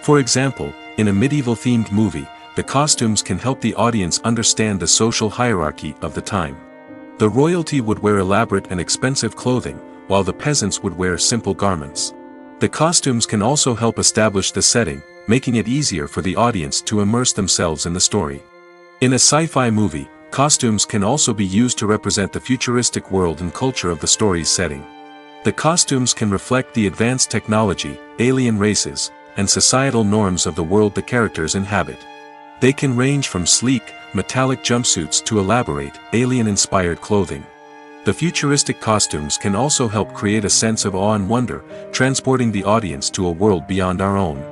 For example, in a medieval-themed movie, the costumes can help the audience understand the social hierarchy of the time. The royalty would wear elaborate and expensive clothing, while the peasants would wear simple garments. The costumes can also help establish the setting, making it easier for the audience to immerse themselves in the story. In a sci-fi movie, costumes can also be used to represent the futuristic world and culture of the story's setting. The costumes can reflect the advanced technology, alien races, and societal norms of the world the characters inhabit. They can range from sleek, metallic jumpsuits to elaborate, alien-inspired clothing. The futuristic costumes can also help create a sense of awe and wonder, transporting the audience to a world beyond our own.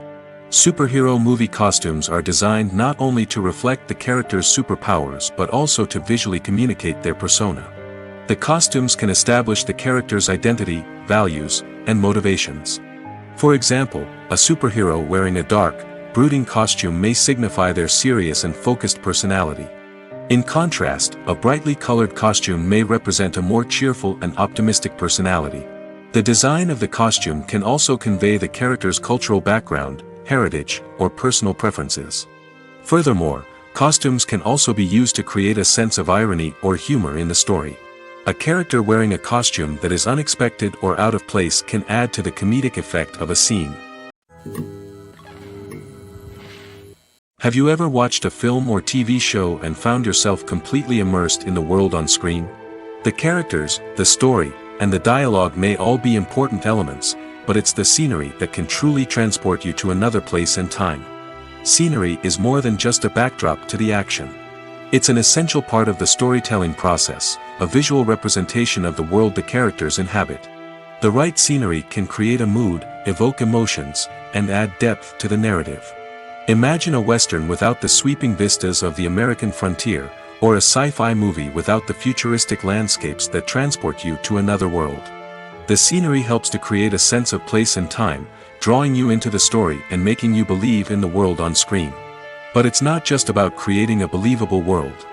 Superhero movie costumes are designed not only to reflect the character's superpowers but also to visually communicate their persona. The costumes can establish the character's identity, values, and motivations. For example, a superhero wearing a dark, brooding costume may signify their serious and focused personality. In contrast, a brightly colored costume may represent a more cheerful and optimistic personality. The design of the costume can also convey the character's cultural background, heritage, or personal preferences. Furthermore, costumes can also be used to create a sense of irony or humor in the story. A character wearing a costume that is unexpected or out of place can add to the comedic effect of a scene. Have you ever watched a film or TV show and found yourself completely immersed in the world on screen? The characters, the story, and the dialogue may all be important elements, but it's the scenery that can truly transport you to another place and time. Scenery is more than just a backdrop to the action. It's an essential part of the storytelling process, a visual representation of the world the characters inhabit. The right scenery can create a mood, evoke emotions, and add depth to the narrative. Imagine a Western without the sweeping vistas of the American frontier, or a sci-fi movie without the futuristic landscapes that transport you to another world. The scenery helps to create a sense of place and time, drawing you into the story and making you believe in the world on screen. But it's not just about creating a believable world.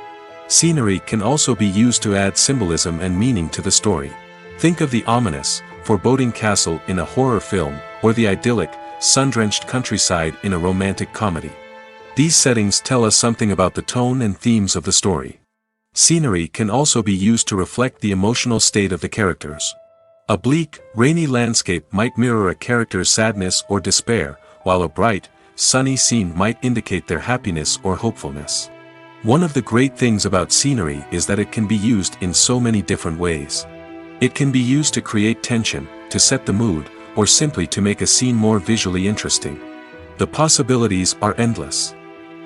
Scenery can also be used to add symbolism and meaning to the story. Think of the ominous, foreboding castle in a horror film, or the idyllic, sun-drenched countryside in a romantic comedy. These settings tell us something about the tone and themes of the story. Scenery can also be used to reflect the emotional state of the characters. A bleak, rainy landscape might mirror a character's sadness or despair, while a bright, sunny scene might indicate their happiness or hopefulness. One of the great things about scenery is that it can be used in so many different ways. It can be used to create tension, to set the mood, or simply to make a scene more visually interesting. The possibilities are endless.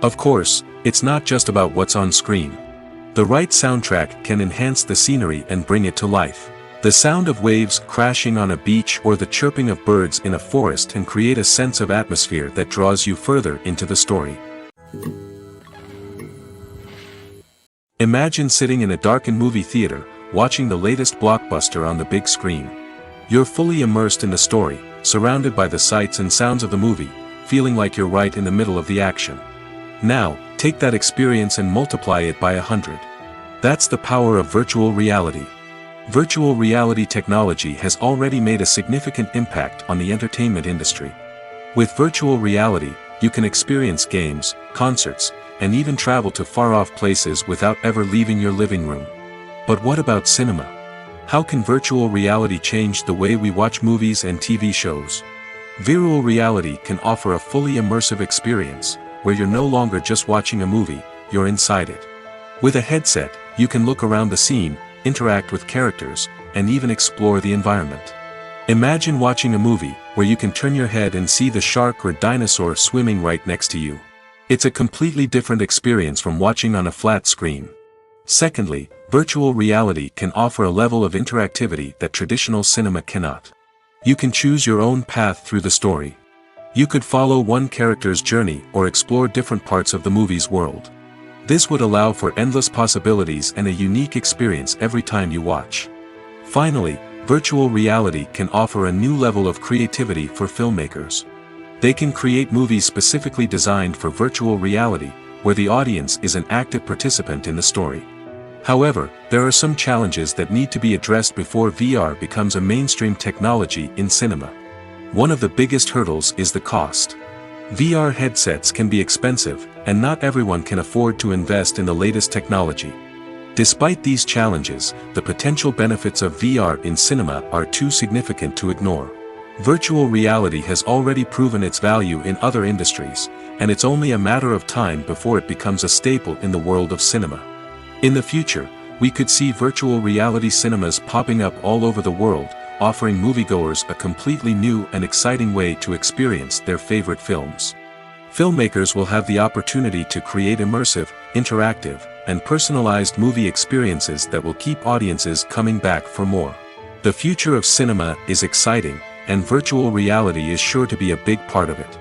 Of course, it's not just about what's on screen. The right soundtrack can enhance the scenery and bring it to life. The sound of waves crashing on a beach or the chirping of birds in a forest can create a sense of atmosphere that draws you further into the story. Imagine sitting in a darkened movie theater, watching the latest blockbuster on the big screen. You're fully immersed in the story, surrounded by the sights and sounds of the movie, feeling like you're right in the middle of the action. Now, take that experience and multiply it by 100. That's the power of virtual reality. Virtual reality technology has already made a significant impact on the entertainment industry. With virtual reality, you can experience games, concerts, and even travel to far-off places without ever leaving your living room. But what about cinema? How can virtual reality change the way we watch movies and TV shows? Virtual reality can offer a fully immersive experience, where you're no longer just watching a movie, you're inside it. With a headset, you can look around the scene, interact with characters, and even explore the environment. Imagine watching a movie where you can turn your head and see the shark or dinosaur swimming right next to you. It's a completely different experience from watching on a flat screen. Secondly, virtual reality can offer a level of interactivity that traditional cinema cannot. You can choose your own path through the story. You could follow one character's journey or explore different parts of the movie's world. This would allow for endless possibilities and a unique experience every time you watch. Finally, virtual reality can offer a new level of creativity for filmmakers. They can create movies specifically designed for virtual reality, where the audience is an active participant in the story. However, there are some challenges that need to be addressed before VR becomes a mainstream technology in cinema. One of the biggest hurdles is the cost. VR headsets can be expensive, and not everyone can afford to invest in the latest technology. Despite these challenges, the potential benefits of VR in cinema are too significant to ignore. Virtual reality has already proven its value in other industries, and it's only a matter of time before it becomes a staple in the world of cinema. In the future, we could see virtual reality cinemas popping up all over the world, offering moviegoers a completely new and exciting way to experience their favorite films. Filmmakers will have the opportunity to create immersive, interactive, and personalized movie experiences that will keep audiences coming back for more. The future of cinema is exciting, and virtual reality is sure to be a big part of it.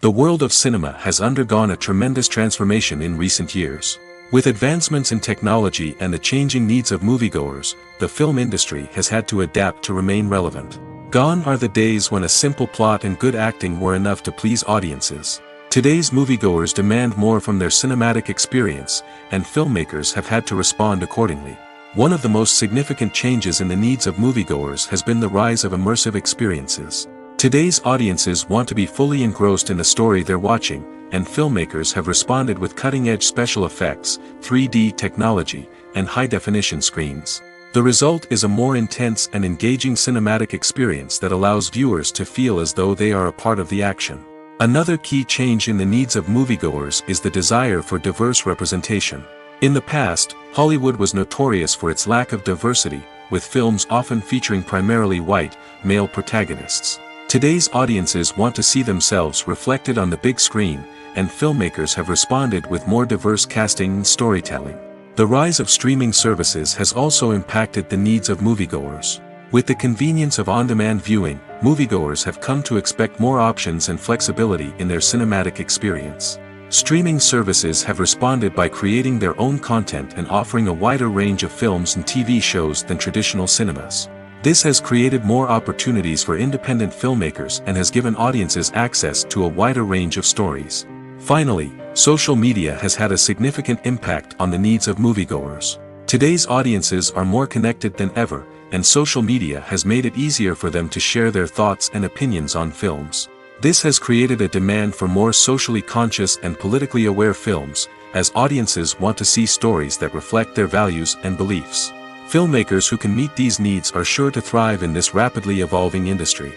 The world of cinema has undergone a tremendous transformation in recent years. With advancements in technology and the changing needs of moviegoers, the film industry has had to adapt to remain relevant. Gone are the days when a simple plot and good acting were enough to please audiences. Today's moviegoers demand more from their cinematic experience, and filmmakers have had to respond accordingly. One of the most significant changes in the needs of moviegoers has been the rise of immersive experiences. Today's audiences want to be fully engrossed in the story they're watching, and filmmakers have responded with cutting-edge special effects, 3D technology, and high-definition screens. The result is a more intense and engaging cinematic experience that allows viewers to feel as though they are a part of the action. Another key change in the needs of moviegoers is the desire for diverse representation. In the past, Hollywood was notorious for its lack of diversity, with films often featuring primarily white, male protagonists. Today's audiences want to see themselves reflected on the big screen, and filmmakers have responded with more diverse casting and storytelling. The rise of streaming services has also impacted the needs of moviegoers. With the convenience of on-demand viewing, moviegoers have come to expect more options and flexibility in their cinematic experience. Streaming services have responded by creating their own content and offering a wider range of films and TV shows than traditional cinemas. This has created more opportunities for independent filmmakers and has given audiences access to a wider range of stories. Finally, social media has had a significant impact on the needs of moviegoers. Today's audiences are more connected than ever, and social media has made it easier for them to share their thoughts and opinions on films. This has created a demand for more socially conscious and politically aware films, as audiences want to see stories that reflect their values and beliefs. Filmmakers who can meet these needs are sure to thrive in this rapidly evolving industry.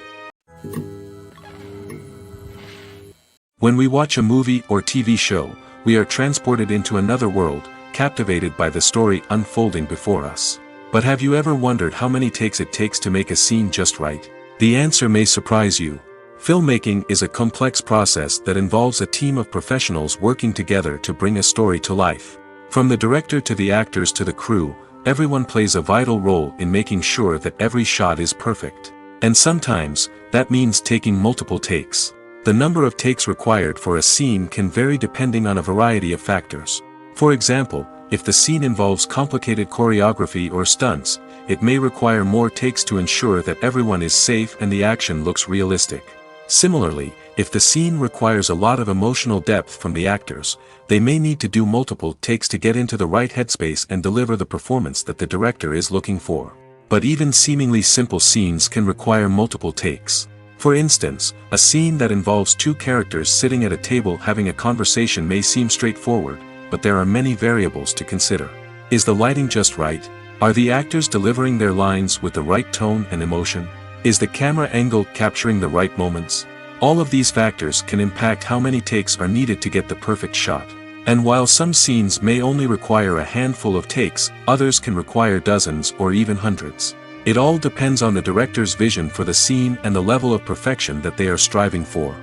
When we watch a movie or TV show, we are transported into another world, captivated by the story unfolding before us. But have you ever wondered how many takes it takes to make a scene just right? The answer may surprise you. Filmmaking is a complex process that involves a team of professionals working together to bring a story to life. From the director to the actors to the crew, everyone plays a vital role in making sure that every shot is perfect. And sometimes, that means taking multiple takes. The number of takes required for a scene can vary depending on a variety of factors. For example, if the scene involves complicated choreography or stunts, it may require more takes to ensure that everyone is safe and the action looks realistic. Similarly, if the scene requires a lot of emotional depth from the actors, they may need to do multiple takes to get into the right headspace and deliver the performance that the director is looking for. But even seemingly simple scenes can require multiple takes. For instance, a scene that involves two characters sitting at a table having a conversation may seem straightforward, but there are many variables to consider. Is the lighting just right? Are the actors delivering their lines with the right tone and emotion? Is the camera angle capturing the right moments? All of these factors can impact how many takes are needed to get the perfect shot. And while some scenes may only require a handful of takes, others can require dozens or even hundreds. It all depends on the director's vision for the scene and the level of perfection that they are striving for.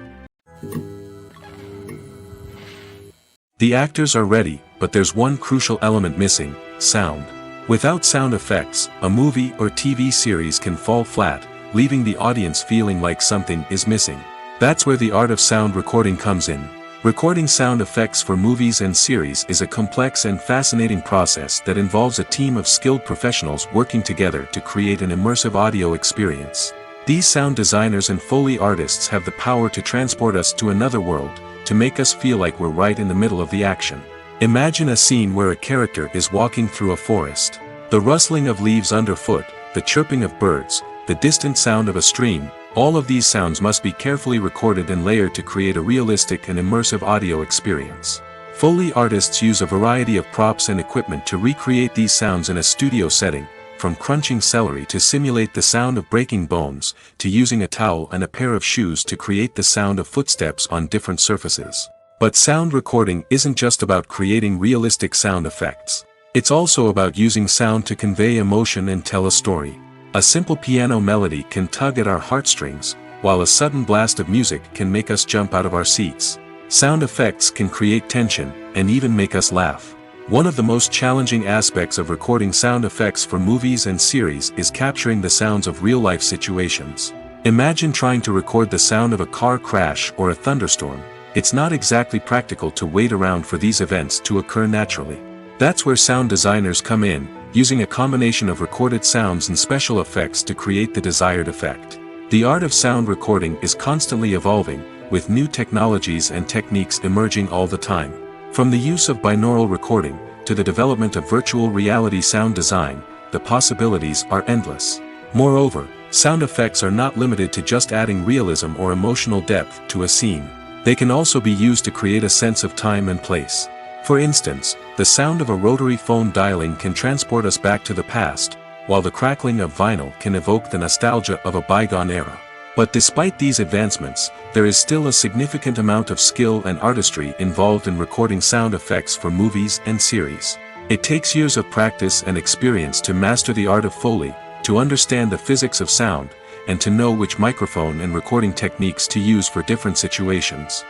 The actors are ready, but there's one crucial element missing: sound. Without sound effects, a movie or TV series can fall flat, leaving the audience feeling like something is missing. That's where the art of sound recording comes in. Recording sound effects for movies and series is a complex and fascinating process that involves a team of skilled professionals working together to create an immersive audio experience. These sound designers and Foley artists have the power to transport us to another world, to make us feel like we're right in the middle of the action. Imagine a scene where a character is walking through a forest. The rustling of leaves underfoot, the chirping of birds, the distant sound of a stream, all of these sounds must be carefully recorded and layered to create a realistic and immersive audio experience. Foley artists use a variety of props and equipment to recreate these sounds in a studio setting, from crunching celery to simulate the sound of breaking bones, to using a towel and a pair of shoes to create the sound of footsteps on different surfaces. But sound recording isn't just about creating realistic sound effects. It's also about using sound to convey emotion and tell a story. A simple piano melody can tug at our heartstrings, while a sudden blast of music can make us jump out of our seats. Sound effects can create tension, and even make us laugh. One of the most challenging aspects of recording sound effects for movies and series is capturing the sounds of real-life situations. Imagine trying to record the sound of a car crash or a thunderstorm. It's not exactly practical to wait around for these events to occur naturally. That's where sound designers come in, using a combination of recorded sounds and special effects to create the desired effect. The art of sound recording is constantly evolving, with new technologies and techniques emerging all the time. From the use of binaural recording, to the development of virtual reality sound design, the possibilities are endless. Moreover, sound effects are not limited to just adding realism or emotional depth to a scene. They can also be used to create a sense of time and place. For instance, the sound of a rotary phone dialing can transport us back to the past, while the crackling of vinyl can evoke the nostalgia of a bygone era. But despite these advancements, there is still a significant amount of skill and artistry involved in recording sound effects for movies and series. It takes years of practice and experience to master the art of Foley, to understand the physics of sound, and to know which microphone and recording techniques to use for different situations.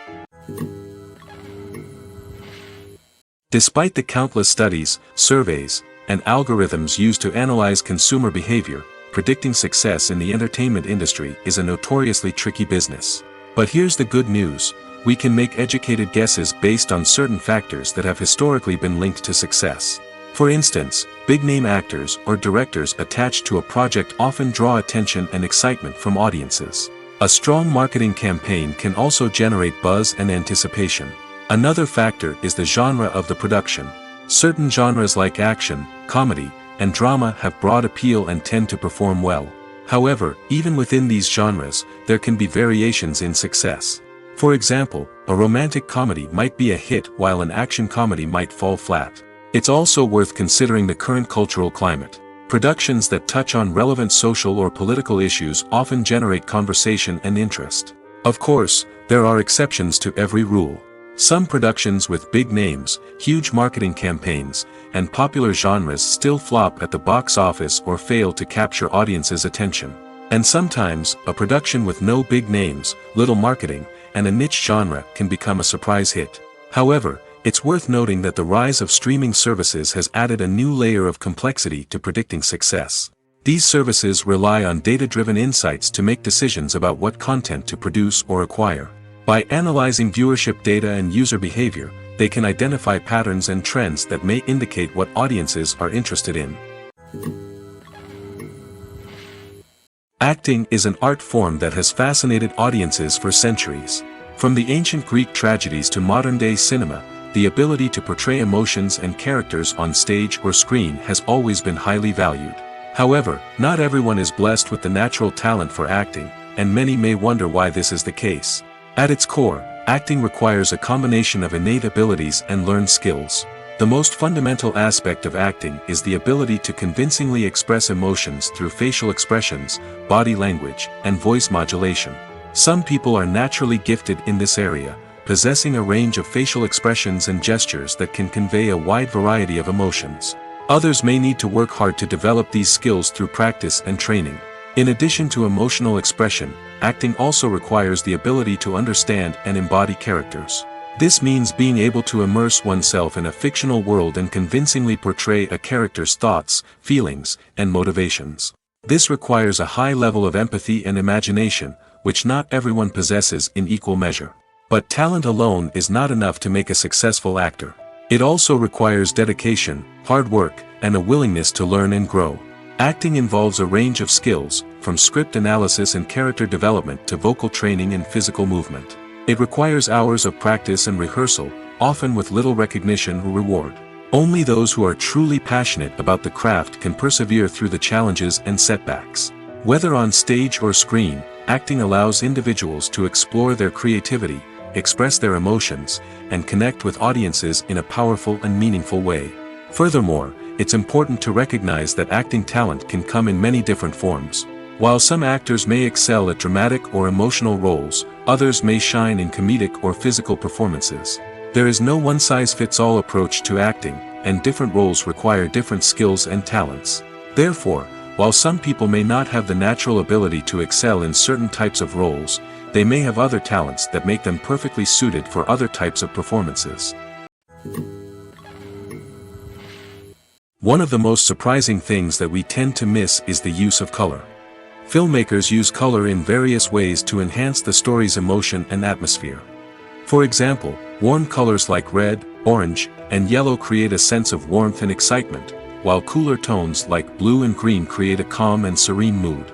Despite the countless studies, surveys, and algorithms used to analyze consumer behavior, predicting success in the entertainment industry is a notoriously tricky business. But here's the good news: we can make educated guesses based on certain factors that have historically been linked to success. For instance, big-name actors or directors attached to a project often draw attention and excitement from audiences. A strong marketing campaign can also generate buzz and anticipation. Another factor is the genre of the production. Certain genres like action, comedy, and drama have broad appeal and tend to perform well. However, even within these genres, there can be variations in success. For example, a romantic comedy might be a hit while an action comedy might fall flat. It's also worth considering the current cultural climate. Productions that touch on relevant social or political issues often generate conversation and interest. Of course, there are exceptions to every rule. Some productions with big names, huge marketing campaigns, and popular genres still flop at the box office or fail to capture audiences' attention. And sometimes, a production with no big names, little marketing, and a niche genre can become a surprise hit. However, it's worth noting that the rise of streaming services has added a new layer of complexity to predicting success. These services rely on data-driven insights to make decisions about what content to produce or acquire. By analyzing viewership data and user behavior, they can identify patterns and trends that may indicate what audiences are interested in. Acting is an art form that has fascinated audiences for centuries. From the ancient Greek tragedies to modern-day cinema, the ability to portray emotions and characters on stage or screen has always been highly valued. However, not everyone is blessed with the natural talent for acting, and many may wonder why this is the case. At its core, acting requires a combination of innate abilities and learned skills. The most fundamental aspect of acting is the ability to convincingly express emotions through facial expressions, body language, and voice modulation. Some people are naturally gifted in this area, possessing a range of facial expressions and gestures that can convey a wide variety of emotions. Others may need to work hard to develop these skills through practice and training. In addition to emotional expression, acting also requires the ability to understand and embody characters. This means being able to immerse oneself in a fictional world and convincingly portray a character's thoughts, feelings, and motivations. This requires a high level of empathy and imagination, which not everyone possesses in equal measure. But talent alone is not enough to make a successful actor. It also requires dedication, hard work, and a willingness to learn and grow. Acting involves a range of skills, from script analysis and character development to vocal training and physical movement. It requires hours of practice and rehearsal, often with little recognition or reward. Only those who are truly passionate about the craft can persevere through the challenges and setbacks. Whether on stage or screen, acting allows individuals to explore their creativity, express their emotions, and connect with audiences in a powerful and meaningful way. Furthermore, it's important to recognize that acting talent can come in many different forms. While some actors may excel at dramatic or emotional roles, others may shine in comedic or physical performances. There is no one-size-fits-all approach to acting, and different roles require different skills and talents. Therefore, while some people may not have the natural ability to excel in certain types of roles, they may have other talents that make them perfectly suited for other types of performances. One of the most surprising things that we tend to miss is the use of color. Filmmakers use color in various ways to enhance the story's emotion and atmosphere. For example, warm colors like red, orange, and yellow create a sense of warmth and excitement, while cooler tones like blue and green create a calm and serene mood.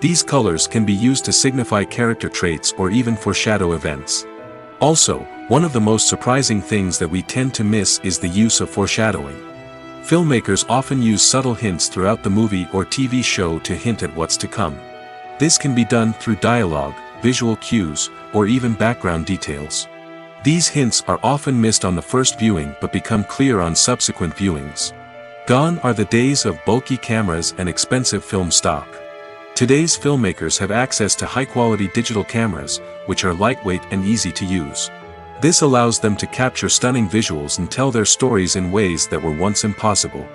These colors can be used to signify character traits or even foreshadow events. Also, one of the most surprising things that we tend to miss is the use of foreshadowing. Filmmakers often use subtle hints throughout the movie or TV show to hint at what's to come. This can be done through dialogue, visual cues, or even background details. These hints are often missed on the first viewing but become clear on subsequent viewings. Gone are the days of bulky cameras and expensive film stock. Today's filmmakers have access to high-quality digital cameras, which are lightweight and easy to use. This allows them to capture stunning visuals and tell their stories in ways that were once impossible.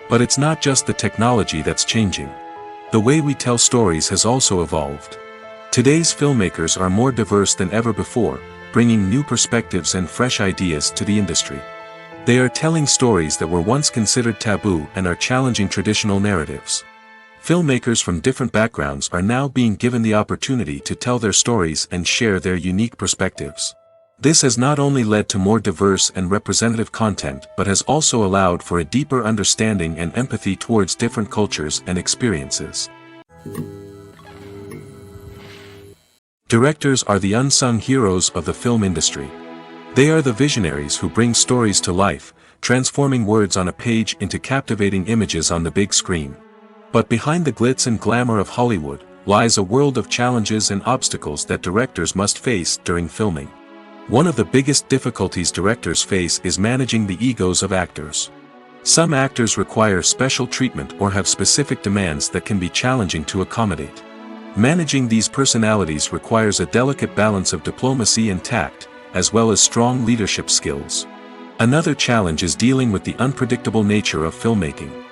But it's not just the technology that's changing. The way we tell stories has also evolved. Today's filmmakers are more diverse than ever before, bringing new perspectives and fresh ideas to the industry. They are telling stories that were once considered taboo and are challenging traditional narratives. Filmmakers from different backgrounds are now being given the opportunity to tell their stories and share their unique perspectives. This has not only led to more diverse and representative content but has also allowed for a deeper understanding and empathy towards different cultures and experiences. Directors are the unsung heroes of the film industry. They are the visionaries who bring stories to life, transforming words on a page into captivating images on the big screen. But behind the glitz and glamour of Hollywood lies a world of challenges and obstacles that directors must face during filming. One of the biggest difficulties directors face is managing the egos of actors. Some actors require special treatment or have specific demands that can be challenging to accommodate. Managing these personalities requires a delicate balance of diplomacy and tact, as well as strong leadership skills. Another challenge is dealing with the unpredictable nature of filmmaking.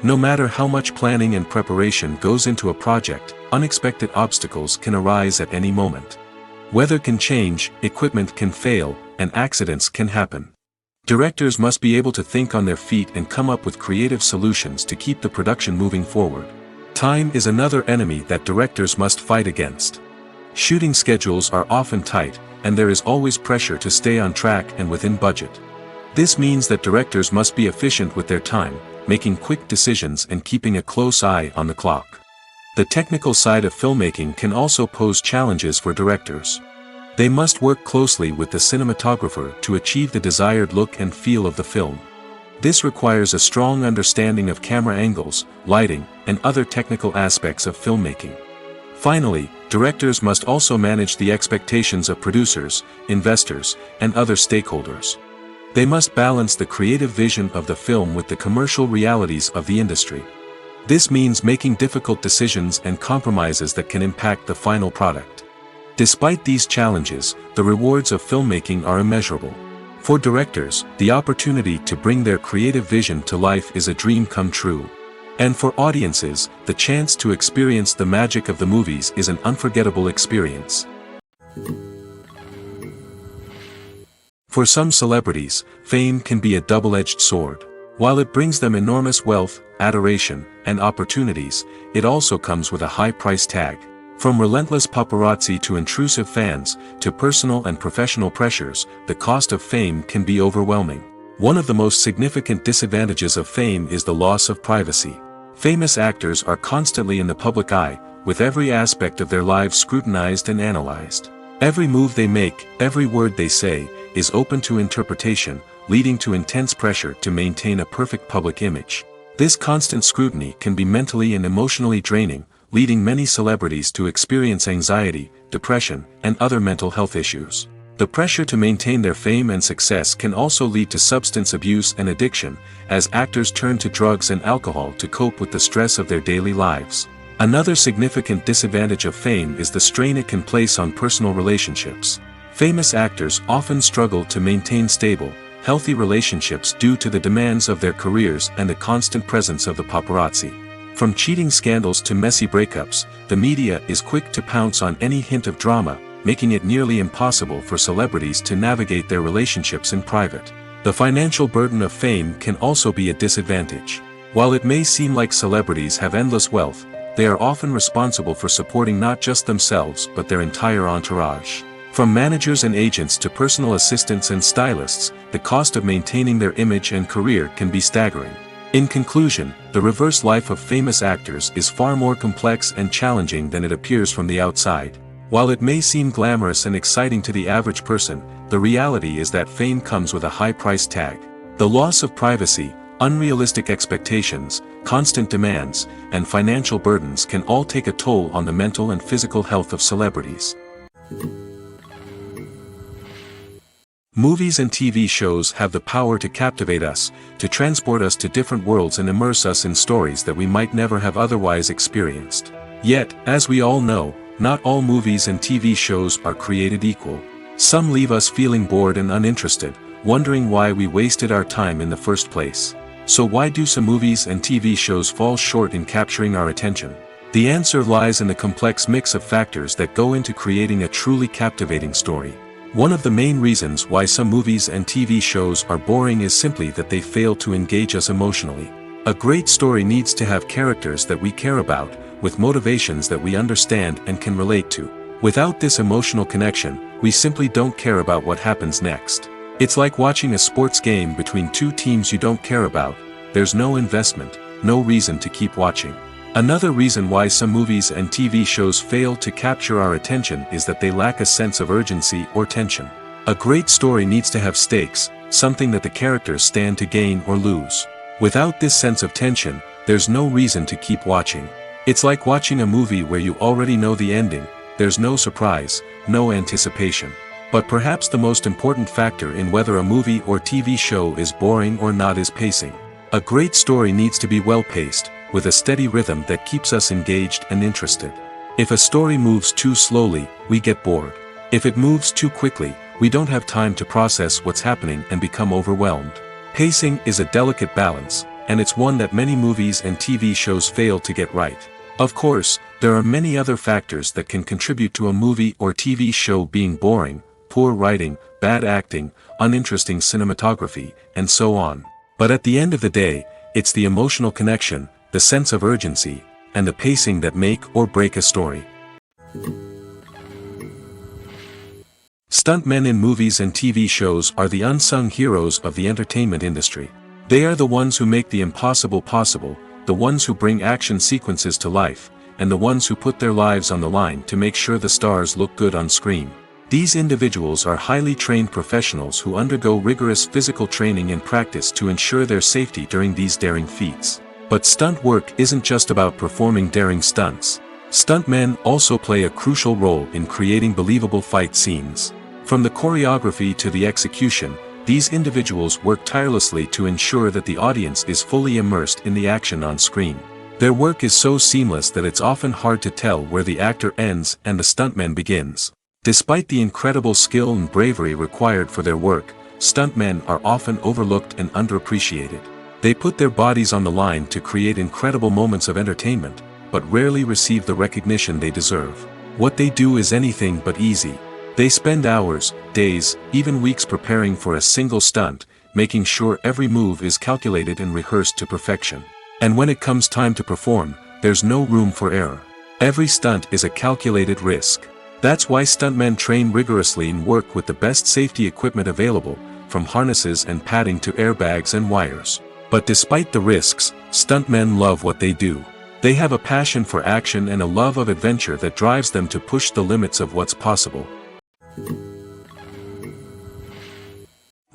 No matter how much planning and preparation goes into a project, unexpected obstacles can arise at any moment. Weather can change, equipment can fail, and accidents can happen. Directors must be able to think on their feet and come up with creative solutions to keep the production moving forward. Time is another enemy that directors must fight against. Shooting schedules are often tight, and there is always pressure to stay on track and within budget. This means that directors must be efficient with their time, making quick decisions and keeping a close eye on the clock. The technical side of filmmaking can also pose challenges for directors. They must work closely with the cinematographer to achieve the desired look and feel of the film. This requires a strong understanding of camera angles, lighting, and other technical aspects of filmmaking. Finally, directors must also manage the expectations of producers, investors, and other stakeholders. They must balance the creative vision of the film with the commercial realities of the industry. This means making difficult decisions and compromises that can impact the final product. Despite these challenges, the rewards of filmmaking are immeasurable. For directors, the opportunity to bring their creative vision to life is a dream come true. And for audiences, the chance to experience the magic of the movies is an unforgettable experience. For some celebrities, fame can be a double-edged sword. While it brings them enormous wealth, adoration, and opportunities, it also comes with a high price tag. From relentless paparazzi to intrusive fans, to personal and professional pressures, the cost of fame can be overwhelming. One of the most significant disadvantages of fame is the loss of privacy. Famous actors are constantly in the public eye, with every aspect of their lives scrutinized and analyzed. Every move they make, every word they say, is open to interpretation, leading to intense pressure to maintain a perfect public image. This constant scrutiny can be mentally and emotionally draining, leading many celebrities to experience anxiety, depression, and other mental health issues. The pressure to maintain their fame and success can also lead to substance abuse and addiction, as actors turn to drugs and alcohol to cope with the stress of their daily lives. Another significant disadvantage of fame is the strain it can place on personal relationships. Famous actors often struggle to maintain stable, healthy relationships due to the demands of their careers and the constant presence of the paparazzi. From cheating scandals to messy breakups, the media is quick to pounce on any hint of drama, making it nearly impossible for celebrities to navigate their relationships in private. The financial burden of fame can also be a disadvantage. While it may seem like celebrities have endless wealth, they are often responsible for supporting not just themselves but their entire entourage. From managers and agents to personal assistants and stylists, the cost of maintaining their image and career can be staggering. In conclusion, the reverse life of famous actors is far more complex and challenging than it appears from the outside. While it may seem glamorous and exciting to the average person, the reality is that fame comes with a high price tag. The loss of privacy, unrealistic expectations, constant demands, and financial burdens can all take a toll on the mental and physical health of celebrities. Movies and TV shows have the power to captivate us, to transport us to different worlds and immerse us in stories that we might never have otherwise experienced. Yet, as we all know, not all movies and TV shows are created equal. Some leave us feeling bored and uninterested, wondering why we wasted our time in the first place. So why do some movies and TV shows fall short in capturing our attention? The answer lies in the complex mix of factors that go into creating a truly captivating story. One of the main reasons why some movies and TV shows are boring is simply that they fail to engage us emotionally. A great story needs to have characters that we care about, with motivations that we understand and can relate to. Without this emotional connection, we simply don't care about what happens next. It's like watching a sports game between two teams you don't care about. There's no investment, no reason to keep watching. Another reason why some movies and TV shows fail to capture our attention is that they lack a sense of urgency or tension. A great story needs to have stakes, something that the characters stand to gain or lose. Without this sense of tension, there's no reason to keep watching. It's like watching a movie where you already know the ending. There's no surprise, no anticipation. But perhaps the most important factor in whether a movie or TV show is boring or not is pacing. A great story needs to be well-paced, with a steady rhythm that keeps us engaged and interested. If a story moves too slowly, we get bored. If it moves too quickly, we don't have time to process what's happening and become overwhelmed. Pacing is a delicate balance, and it's one that many movies and TV shows fail to get right. Of course, there are many other factors that can contribute to a movie or TV show being boring: poor writing, bad acting, uninteresting cinematography, and so on. But at the end of the day, it's the emotional connection, the sense of urgency, and the pacing that make or break a story. Stuntmen in movies and TV shows are the unsung heroes of the entertainment industry. They are the ones who make the impossible possible, the ones who bring action sequences to life, and the ones who put their lives on the line to make sure the stars look good on screen. These individuals are highly trained professionals who undergo rigorous physical training and practice to ensure their safety during these daring feats. But stunt work isn't just about performing daring stunts. Stuntmen also play a crucial role in creating believable fight scenes. From the choreography to the execution, these individuals work tirelessly to ensure that the audience is fully immersed in the action on screen. Their work is so seamless that it's often hard to tell where the actor ends and the stuntman begins. Despite the incredible skill and bravery required for their work, stuntmen are often overlooked and underappreciated. They put their bodies on the line to create incredible moments of entertainment, but rarely receive the recognition they deserve. What they do is anything but easy. They spend hours, days, even weeks preparing for a single stunt, making sure every move is calculated and rehearsed to perfection. And when it comes time to perform, there's no room for error. Every stunt is a calculated risk. That's why stuntmen train rigorously and work with the best safety equipment available, from harnesses and padding to airbags and wires. But despite the risks, stuntmen love what they do. They have a passion for action and a love of adventure that drives them to push the limits of what's possible.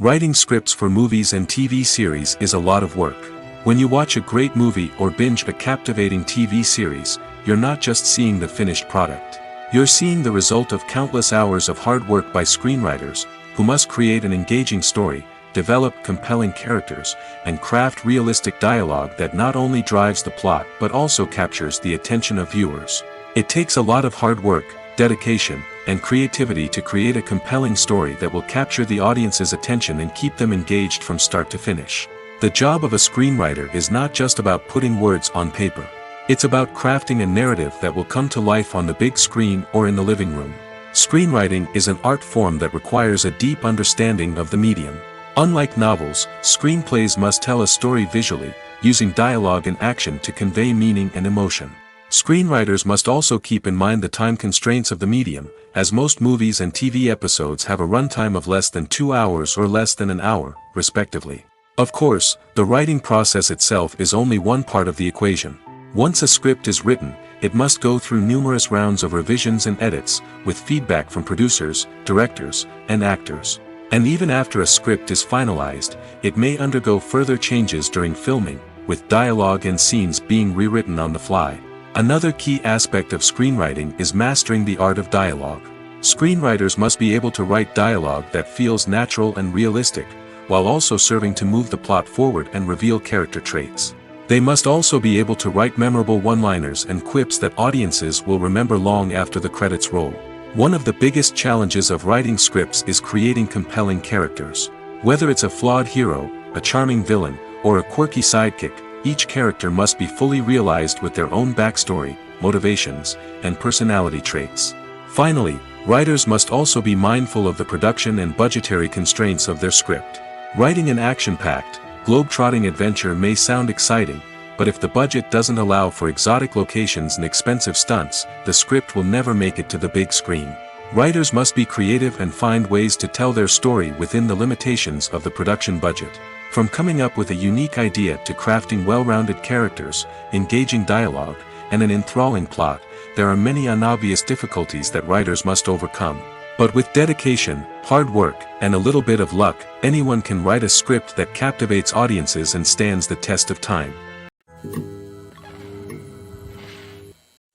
Writing scripts for movies and TV series is a lot of work. When you watch a great movie or binge a captivating TV series, you're not just seeing the finished product. You're seeing the result of countless hours of hard work by screenwriters, who must create an engaging story, develop compelling characters, and craft realistic dialogue that not only drives the plot but also captures the attention of viewers. It takes a lot of hard work, dedication, and creativity to create a compelling story that will capture the audience's attention and keep them engaged from start to finish. The job of a screenwriter is not just about putting words on paper. It's about crafting a narrative that will come to life on the big screen or in the living room. Screenwriting is an art form that requires a deep understanding of the medium. Unlike novels, screenplays must tell a story visually, using dialogue and action to convey meaning and emotion. Screenwriters must also keep in mind the time constraints of the medium, as most movies and TV episodes have a runtime of less than 2 hours or less than an hour, respectively. Of course, the writing process itself is only one part of the equation. Once a script is written, it must go through numerous rounds of revisions and edits, with feedback from producers, directors, and actors. And even after a script is finalized, it may undergo further changes during filming, with dialogue and scenes being rewritten on the fly. Another key aspect of screenwriting is mastering the art of dialogue. Screenwriters must be able to write dialogue that feels natural and realistic, while also serving to move the plot forward and reveal character traits. They must also be able to write memorable one-liners and quips that audiences will remember long after the credits roll. One of the biggest challenges of writing scripts is creating compelling characters. Whether it's a flawed hero, a charming villain, or a quirky sidekick, each character must be fully realized with their own backstory, motivations, and personality traits. Finally, writers must also be mindful of the production and budgetary constraints of their script. Writing an action-packed, globe-trotting adventure may sound exciting, but if the budget doesn't allow for exotic locations and expensive stunts, the script will never make it to the big screen. Writers must be creative and find ways to tell their story within the limitations of the production budget. From coming up with a unique idea to crafting well-rounded characters, engaging dialogue, and an enthralling plot, there are many unobvious difficulties that writers must overcome. But with dedication, hard work, and a little bit of luck, anyone can write a script that captivates audiences and stands the test of time.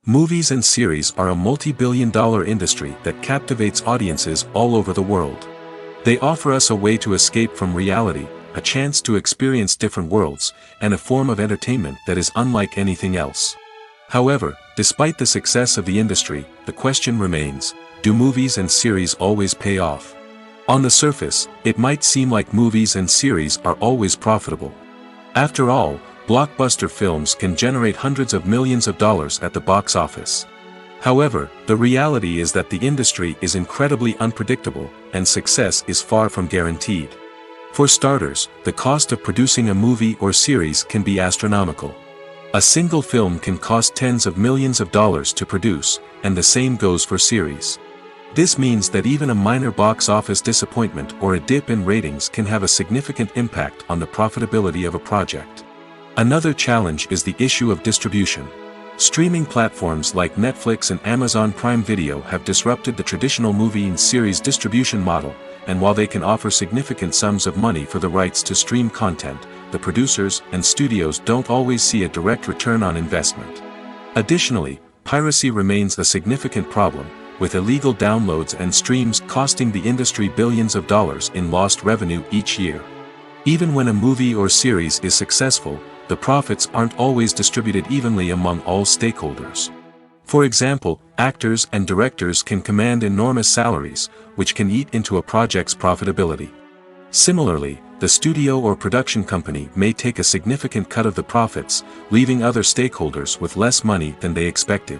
Movies and series are a multi-billion-dollar industry that captivates audiences all over the world. They offer us a way to escape from reality, a chance to experience different worlds, and a form of entertainment that is unlike anything else. However, despite the success of the industry, the question remains, do movies and series always pay off? On the surface, it might seem like movies and series are always profitable. After all, blockbuster films can generate hundreds of millions of dollars at the box office. However, the reality is that the industry is incredibly unpredictable, and success is far from guaranteed. For starters, the cost of producing a movie or series can be astronomical. A single film can cost tens of millions of dollars to produce, and the same goes for series. This means that even a minor box office disappointment or a dip in ratings can have a significant impact on the profitability of a project. Another challenge is the issue of distribution. Streaming platforms like Netflix and Amazon Prime Video have disrupted the traditional movie and series distribution model, and while they can offer significant sums of money for the rights to stream content, the producers and studios don't always see a direct return on investment. Additionally, piracy remains a significant problem, with illegal downloads and streams costing the industry billions of dollars in lost revenue each year. Even when a movie or series is successful, the profits aren't always distributed evenly among all stakeholders. For example, actors and directors can command enormous salaries, which can eat into a project's profitability. Similarly, the studio or production company may take a significant cut of the profits, leaving other stakeholders with less money than they expected.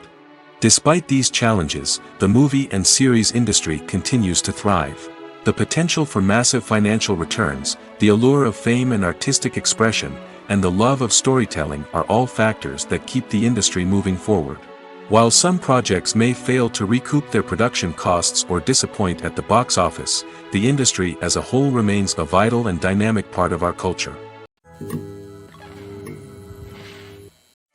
Despite these challenges, the movie and series industry continues to thrive. The potential for massive financial returns, the allure of fame and artistic expression, and the love of storytelling are all factors that keep the industry moving forward. While some projects may fail to recoup their production costs or disappoint at the box office, the industry as a whole remains a vital and dynamic part of our culture.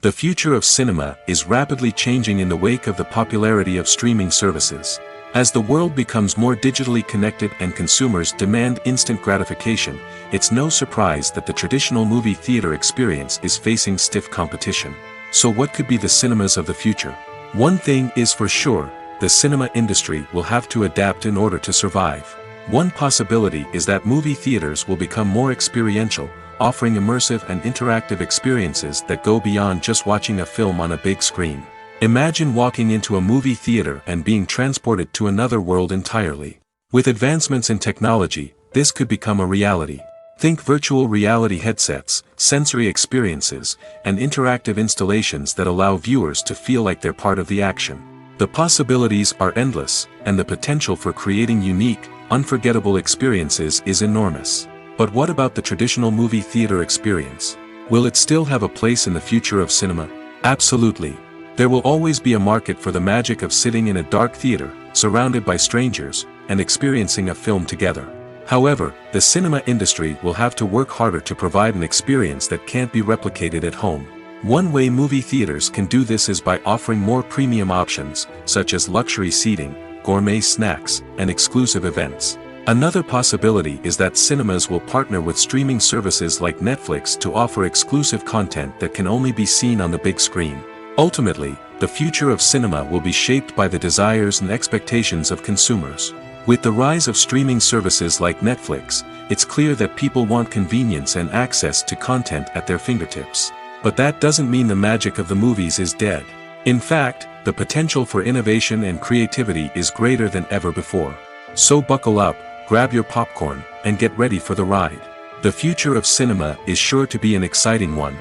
The future of cinema is rapidly changing in the wake of the popularity of streaming services. As the world becomes more digitally connected and consumers demand instant gratification, it's no surprise that the traditional movie theater experience is facing stiff competition. So what could be the cinemas of the future? One thing is for sure, the cinema industry will have to adapt in order to survive. One possibility is that movie theaters will become more experiential, offering immersive and interactive experiences that go beyond just watching a film on a big screen. Imagine walking into a movie theater and being transported to another world entirely. With advancements in technology, this could become a reality. Think virtual reality headsets, sensory experiences, and interactive installations that allow viewers to feel like they're part of the action. The possibilities are endless, and the potential for creating unique, unforgettable experiences is enormous. But what about the traditional movie theater experience? Will it still have a place in the future of cinema? Absolutely. There will always be a market for the magic of sitting in a dark theater, surrounded by strangers, and experiencing a film together. However, the cinema industry will have to work harder to provide an experience that can't be replicated at home. One way movie theaters can do this is by offering more premium options, such as luxury seating, gourmet snacks, and exclusive events. Another possibility is that cinemas will partner with streaming services like Netflix to offer exclusive content that can only be seen on the big screen. Ultimately, the future of cinema will be shaped by the desires and expectations of consumers. With the rise of streaming services like Netflix, it's clear that people want convenience and access to content at their fingertips. But that doesn't mean the magic of the movies is dead. In fact, the potential for innovation and creativity is greater than ever before. So buckle up, grab your popcorn, and get ready for the ride. The future of cinema is sure to be an exciting one.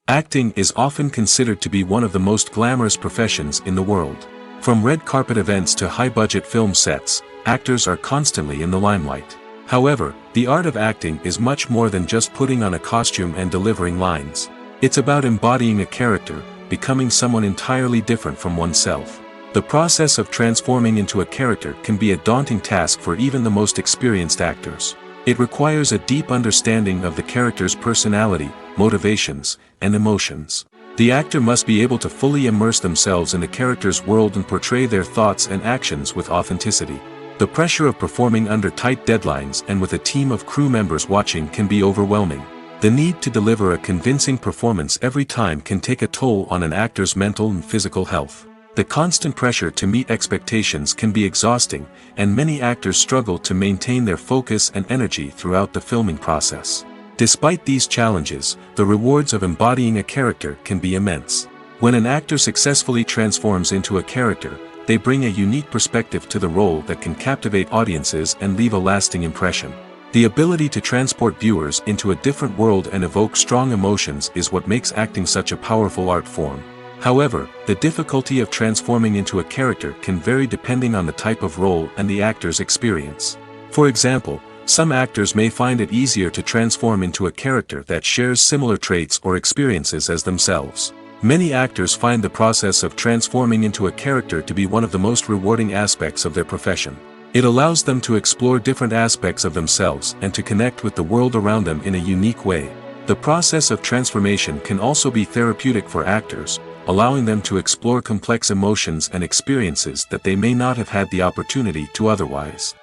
Acting is often considered to be one of the most glamorous professions in the world. From red carpet events to high-budget film sets, actors are constantly in the limelight. However, the art of acting is much more than just putting on a costume and delivering lines. It's about embodying a character, becoming someone entirely different from oneself. The process of transforming into a character can be a daunting task for even the most experienced actors. It requires a deep understanding of the character's personality, motivations, and emotions. The actor must be able to fully immerse themselves in the character's world and portray their thoughts and actions with authenticity. The pressure of performing under tight deadlines and with a team of crew members watching can be overwhelming. The need to deliver a convincing performance every time can take a toll on an actor's mental and physical health. The constant pressure to meet expectations can be exhausting, and many actors struggle to maintain their focus and energy throughout the filming process. Despite these challenges, the rewards of embodying a character can be immense. When an actor successfully transforms into a character, they bring a unique perspective to the role that can captivate audiences and leave a lasting impression. The ability to transport viewers into a different world and evoke strong emotions is what makes acting such a powerful art form. However, the difficulty of transforming into a character can vary depending on the type of role and the actor's experience. For example, some actors may find it easier to transform into a character that shares similar traits or experiences as themselves. Many actors find the process of transforming into a character to be one of the most rewarding aspects of their profession. It allows them to explore different aspects of themselves and to connect with the world around them in a unique way. The process of transformation can also be therapeutic for actors, allowing them to explore complex emotions and experiences that they may not have had the opportunity to otherwise.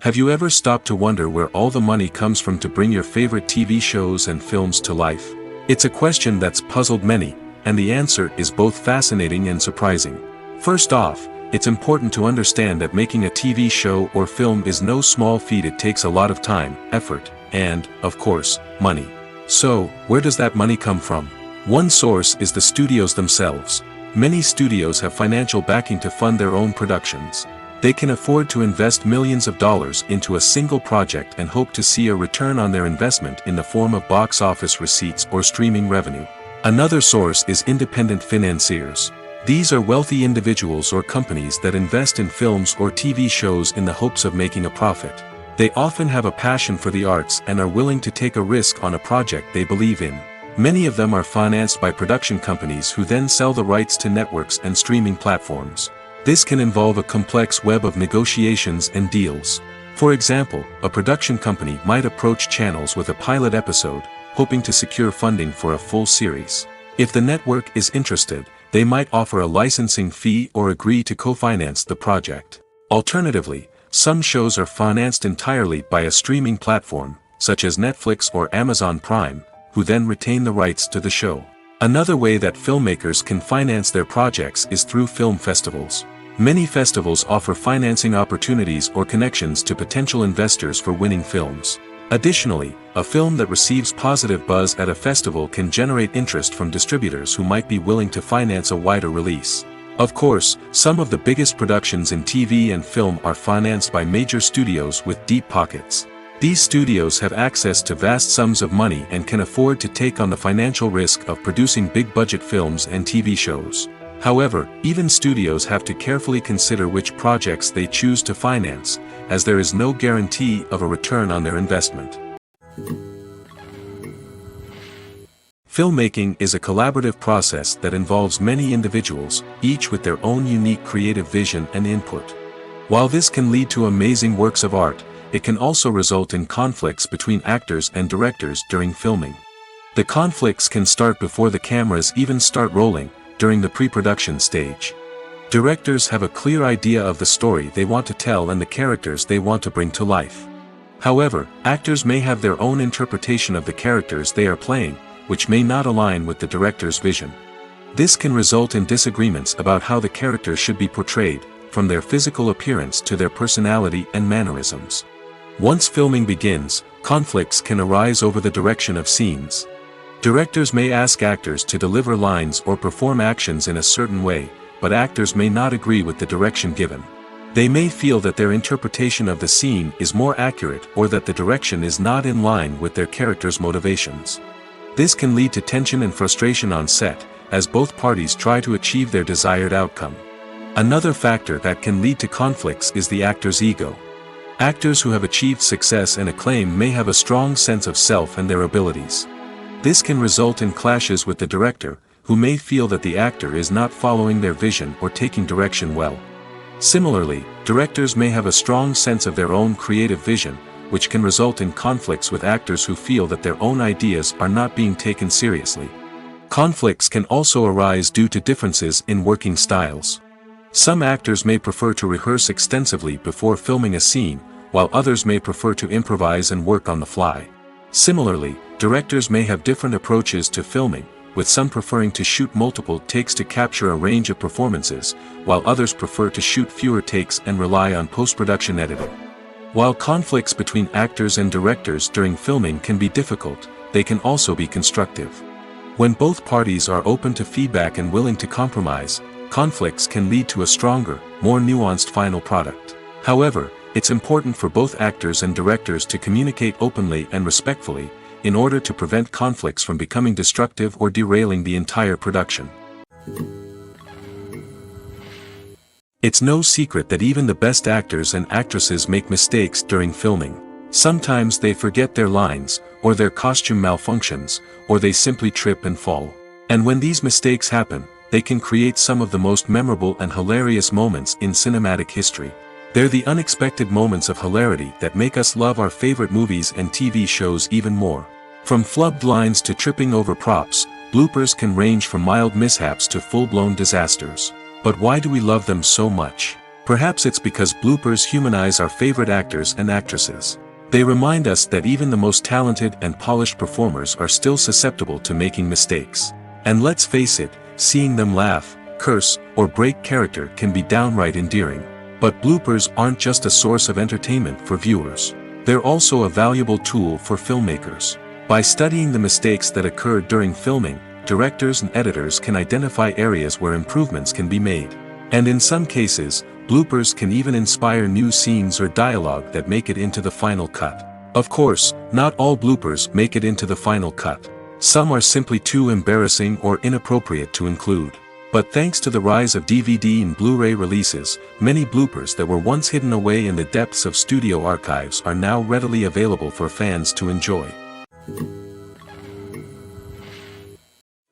Have you ever stopped to wonder where all the money comes from to bring your favorite TV shows and films to life? It's a question that's puzzled many, and the answer is both fascinating and surprising. First off, it's important to understand that making a TV show or film is no small feat. It takes a lot of time, effort, and, of course, money. So, where does that money come from? One source is the studios themselves. Many studios have financial backing to fund their own productions. They can afford to invest millions of dollars into a single project and hope to see a return on their investment in the form of box office receipts or streaming revenue. Another source is independent financiers. These are wealthy individuals or companies that invest in films or TV shows in the hopes of making a profit. They often have a passion for the arts and are willing to take a risk on a project they believe in. Many of them are financed by production companies who then sell the rights to networks and streaming platforms. This can involve a complex web of negotiations and deals. For example, a production company might approach channels with a pilot episode, hoping to secure funding for a full series. If the network is interested, they might offer a licensing fee or agree to co-finance the project. Alternatively, some shows are financed entirely by a streaming platform, such as Netflix or Amazon Prime, who then retain the rights to the show. Another way that filmmakers can finance their projects is through film festivals. Many festivals offer financing opportunities or connections to potential investors for winning films. Additionally, a film that receives positive buzz at a festival can generate interest from distributors who might be willing to finance a wider release. Of course, some of the biggest productions in TV and film are financed by major studios with deep pockets. These studios have access to vast sums of money and can afford to take on the financial risk of producing big-budget films and TV shows. However, even studios have to carefully consider which projects they choose to finance, as there is no guarantee of a return on their investment. Filmmaking is a collaborative process that involves many individuals, each with their own unique creative vision and input. While this can lead to amazing works of art, it can also result in conflicts between actors and directors during filming. The conflicts can start before the cameras even start rolling, during the pre-production stage. Directors have a clear idea of the story they want to tell and the characters they want to bring to life. However, actors may have their own interpretation of the characters they are playing, which may not align with the director's vision. This can result in disagreements about how the characters should be portrayed, from their physical appearance to their personality and mannerisms. Once filming begins, conflicts can arise over the direction of scenes. Directors may ask actors to deliver lines or perform actions in a certain way, but actors may not agree with the direction given. They may feel that their interpretation of the scene is more accurate or that the direction is not in line with their character's motivations. This can lead to tension and frustration on set, as both parties try to achieve their desired outcome. Another factor that can lead to conflicts is the actor's ego. Actors who have achieved success and acclaim may have a strong sense of self and their abilities. This can result in clashes with the director, who may feel that the actor is not following their vision or taking direction well. Similarly, directors may have a strong sense of their own creative vision, which can result in conflicts with actors who feel that their own ideas are not being taken seriously. Conflicts can also arise due to differences in working styles. Some actors may prefer to rehearse extensively before filming a scene, while others may prefer to improvise and work on the fly. Similarly, directors may have different approaches to filming, with some preferring to shoot multiple takes to capture a range of performances, while others prefer to shoot fewer takes and rely on post-production editing. While conflicts between actors and directors during filming can be difficult, they can also be constructive. When both parties are open to feedback and willing to compromise, conflicts can lead to a stronger, more nuanced final product. However, it's important for both actors and directors to communicate openly and respectfully, in order to prevent conflicts from becoming destructive or derailing the entire production. It's no secret that even the best actors and actresses make mistakes during filming. Sometimes they forget their lines, or their costume malfunctions, or they simply trip and fall. And when these mistakes happen, they can create some of the most memorable and hilarious moments in cinematic history. They're the unexpected moments of hilarity that make us love our favorite movies and TV shows even more. From flubbed lines to tripping over props, bloopers can range from mild mishaps to full-blown disasters. But why do we love them so much? Perhaps it's because bloopers humanize our favorite actors and actresses. They remind us that even the most talented and polished performers are still susceptible to making mistakes. And let's face it, seeing them laugh, curse, or break character can be downright endearing. But bloopers aren't just a source of entertainment for viewers. They're also a valuable tool for filmmakers. By studying the mistakes that occurred during filming, directors and editors can identify areas where improvements can be made. And in some cases, bloopers can even inspire new scenes or dialogue that make it into the final cut. Of course, not all bloopers make it into the final cut. Some are simply too embarrassing or inappropriate to include. But thanks to the rise of DVD and Blu-ray releases, many bloopers that were once hidden away in the depths of studio archives are now readily available for fans to enjoy.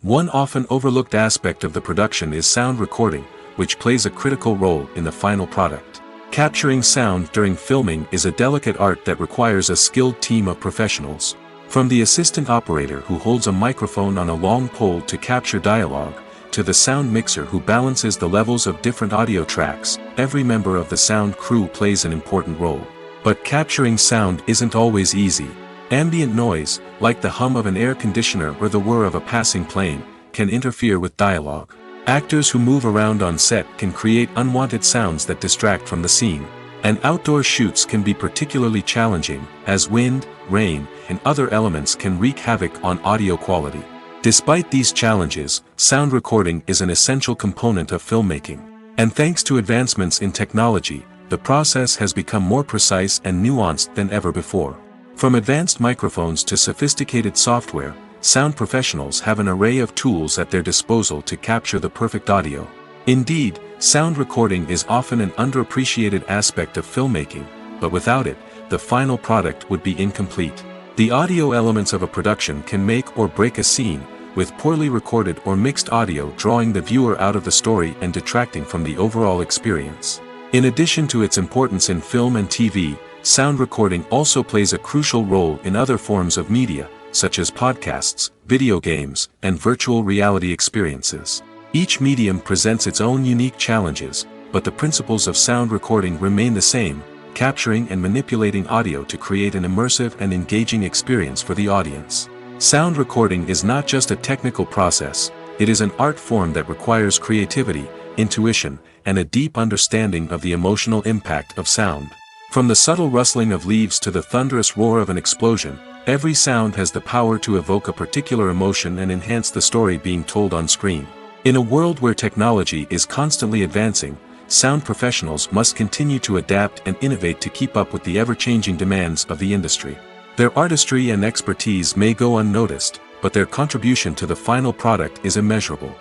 One often overlooked aspect of the production is sound recording, which plays a critical role in the final product. Capturing sound during filming is a delicate art that requires a skilled team of professionals. From the assistant operator who holds a microphone on a long pole to capture dialogue, to the sound mixer who balances the levels of different audio tracks, every member of the sound crew plays an important role. But capturing sound isn't always easy. Ambient noise, like the hum of an air conditioner or the whir of a passing plane, can interfere with dialogue. Actors who move around on set can create unwanted sounds that distract from the scene. And outdoor shoots can be particularly challenging, as wind, rain, and other elements can wreak havoc on audio quality. Despite these challenges, sound recording is an essential component of filmmaking. And thanks to advancements in technology, the process has become more precise and nuanced than ever before. From advanced microphones to sophisticated software, sound professionals have an array of tools at their disposal to capture the perfect audio. Indeed, sound recording is often an underappreciated aspect of filmmaking, but without it, the final product would be incomplete. The audio elements of a production can make or break a scene, with poorly recorded or mixed audio drawing the viewer out of the story and detracting from the overall experience. In addition to its importance in film and TV, sound recording also plays a crucial role in other forms of media, such as podcasts, video games, and virtual reality experiences. Each medium presents its own unique challenges, but the principles of sound recording remain the same: capturing and manipulating audio to create an immersive and engaging experience for the audience. Sound recording is not just a technical process, it is an art form that requires creativity, intuition, and a deep understanding of the emotional impact of sound. From the subtle rustling of leaves to the thunderous roar of an explosion, every sound has the power to evoke a particular emotion and enhance the story being told on screen. In a world where technology is constantly advancing, sound professionals must continue to adapt and innovate to keep up with the ever-changing demands of the industry. Their artistry and expertise may go unnoticed, but their contribution to the final product is immeasurable.